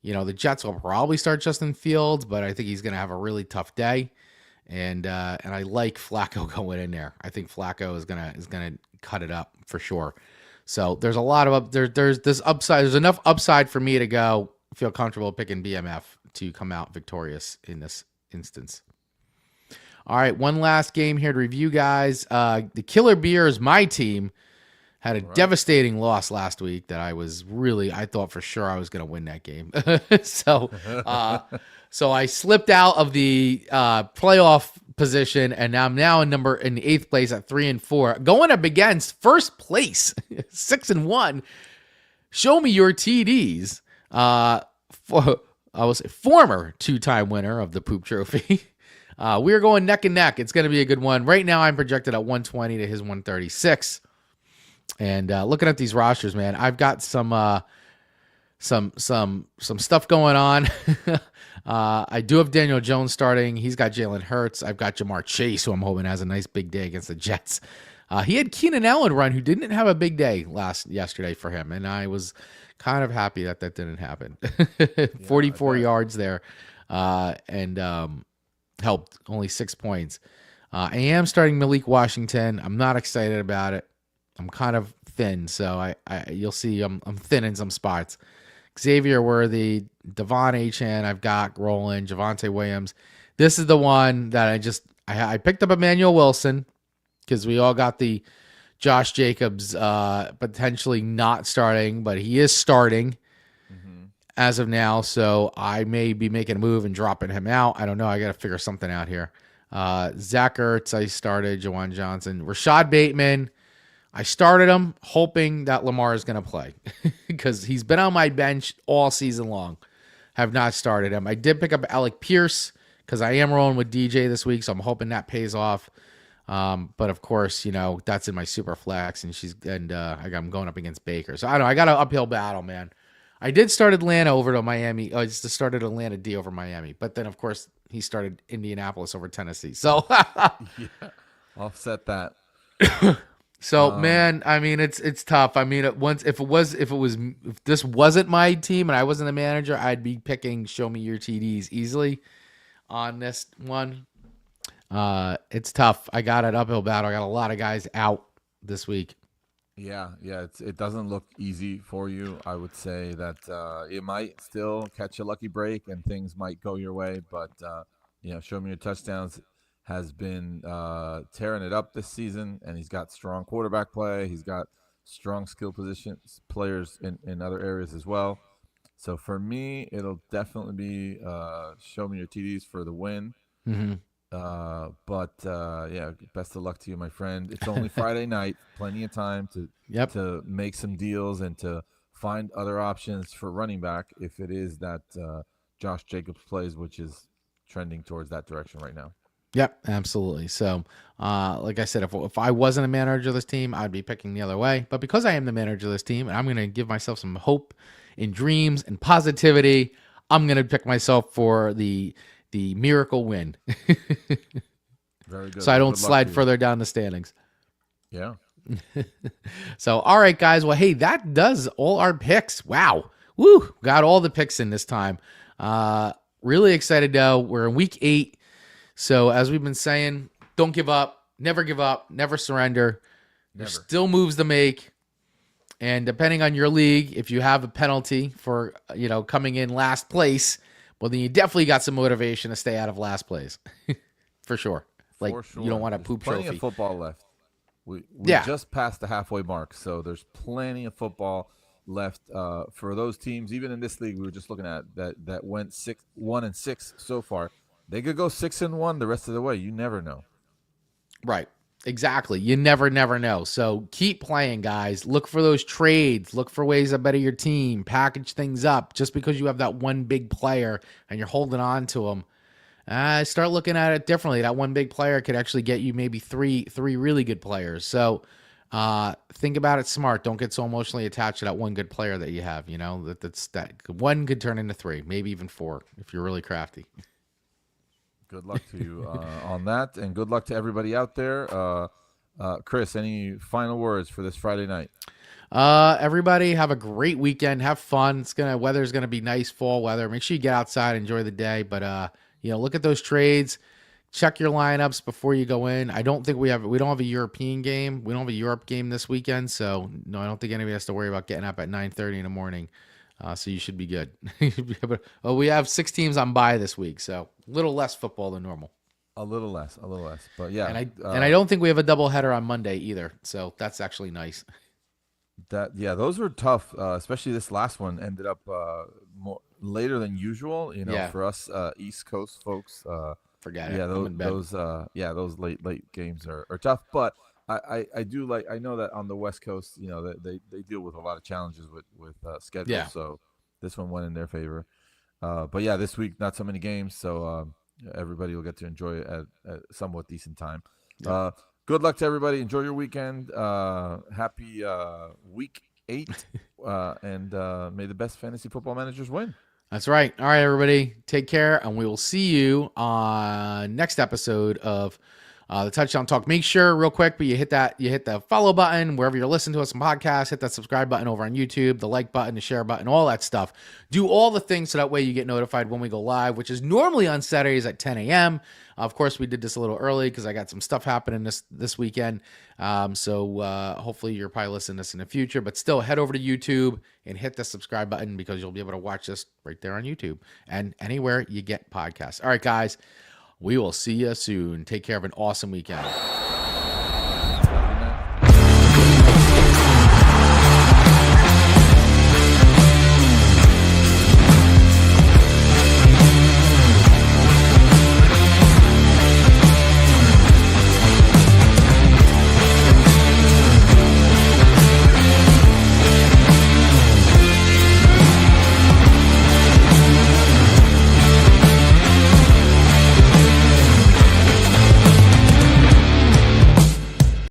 The Jets will probably start Justin Fields, but I think he's going to have a really tough day. And I like Flacco going in there. I think Flacco is gonna cut it up for sure. So there's a lot of there's this upside. There's enough upside for me to feel comfortable picking BMF to come out victorious in this instance. All right, one last game here to review, guys. The Killer Bears, my team, had a All right. devastating loss last week that I thought for sure I was going to win that game. so, so I slipped out of the playoff position, and I'm now in the 8th place at 3-4, going up against first place, 6-1. Show me your TDs. I was a former 2-time winner of the Poop Trophy. We're going neck and neck. It's going to be a good one. Right now, I'm projected at 120 to his 136. And looking at these rosters, man, I've got some stuff going on. I do have Daniel Jones starting. He's got Jalen Hurts. I've got Jamar Chase, who I'm hoping has a nice big day against the Jets. He had Keenan Allen run, who didn't have a big day yesterday for him, and I was kind of happy that didn't happen. Yeah, 44 yards there, and helped only 6 points. I am starting Malik Washington. I'm not excited about it. I'm kind of thin, so you'll see I'm thin in some spots. Xavier Worthy, Devon Achane, I've got Roland, Javonte Williams. This is the one that I picked up Emmanuel Wilson because we all got the Josh Jacobs potentially not starting, but he is starting as of now, so I may be making a move and dropping him out. I don't know. I got to figure something out here. Zach Ertz, I started. Jawan Johnson. Rashad Bateman. I started him hoping that Lamar is going to play because he's been on my bench all season long. Have not started him. I did pick up Alec Pierce because I am rolling with DJ this week, so I'm hoping that pays off. But of course, that's in my super flex, and I'm going up against Baker. So I don't know. I got an uphill battle, man. I did start Atlanta over to Miami. I just started Atlanta D over Miami, but then of course he started Indianapolis over Tennessee. So Yeah, offset that. So man, I mean it's tough. I mean, if this wasn't my team and I wasn't the manager, I'd be picking show me your TDs easily on this one. It's tough. I got an uphill battle. I got a lot of guys out this week. Yeah, it doesn't look easy for you. I would say that it might still catch a lucky break and things might go your way, but show me your touchdowns has been tearing it up this season, and he's got strong quarterback play. He's got strong skill positions players in other areas as well. So for me, it'll definitely be show me your TDs for the win. Mm-hmm. Yeah, best of luck to you, my friend. It's only Friday night, plenty of time to make some deals and to find other options for running back if it is that Josh Jacobs plays, which is trending towards that direction right now. Yep, absolutely. So, like I said, if I wasn't a manager of this team, I'd be picking the other way. But because I am the manager of this team, and I'm going to give myself some hope and dreams and positivity, I'm going to pick myself for the miracle win. Very good. So I don't slide further down the standings. Yeah. So, all right, guys. Well, hey, that does all our picks. Wow. Woo. Got all the picks in this time. Really excited though. We're in week 8. So as we've been saying, don't give up, never surrender. There's still moves to make. And depending on your league, if you have a penalty for, coming in last place, well, then you definitely got some motivation to stay out of last place. For sure. You don't want a poop plenty trophy. Of football left. We just passed the halfway mark, so there's plenty of football left for those teams. Even in this league, we were just looking at that went 1-6 so far. They could go 6-1 the rest of the way. You never know. Right. Exactly. You never know. So keep playing, guys. Look for those trades. Look for ways to better your team. Package things up. Just because you have that one big player and you're holding on to him, start looking at it differently. That one big player could actually get you maybe three really good players. So think about it smart. Don't get so emotionally attached to that one good player that you have. That one could turn into 3, maybe even 4 if you're really crafty. Good luck to you on that, and good luck to everybody out there. Chris, any final words for this Friday night? Everybody have a great weekend. Have fun. Weather's gonna be nice fall weather. Make sure you get outside, enjoy the day. But look at those trades. Check your lineups before you go in. I don't think we don't have a European game. We don't have a Europe game this weekend, so no, I don't think anybody has to worry about getting up at 9:30 in the morning. So you should be good. We have 6 teams on bye this week, so a little less football than normal. A little less. But yeah, and I don't think we have a doubleheader on Monday either, so that's actually nice. Those were tough, especially this last one ended up more later than usual. For us East Coast folks. Forget it. Those late games are tough, but I do like. I know that on the West Coast, they deal with a lot of challenges with schedule. Yeah. So this one went in their favor. But yeah, this week not so many games, so everybody will get to enjoy it at somewhat decent time. Yeah. Good luck to everybody. Enjoy your weekend. Happy week 8, and may the best fantasy football managers win. That's right. All right, everybody. Take care, and we will see you on next episode of the Touchdown Talk. Make sure, real quick, but you hit the follow button wherever you're listening to us on podcasts. Hit that subscribe button over on YouTube, the like button, the share button, all that stuff. Do all the things so that way you get notified when we go live, which is normally on Saturdays at 10 a.m. Of course, we did this a little early because I got some stuff happening this weekend. So hopefully you're probably listening to this in the future, but still head over to YouTube and hit the subscribe button because you'll be able to watch this right there on YouTube and anywhere you get podcasts. All right, guys. We will see you soon. Take care of an awesome weekend.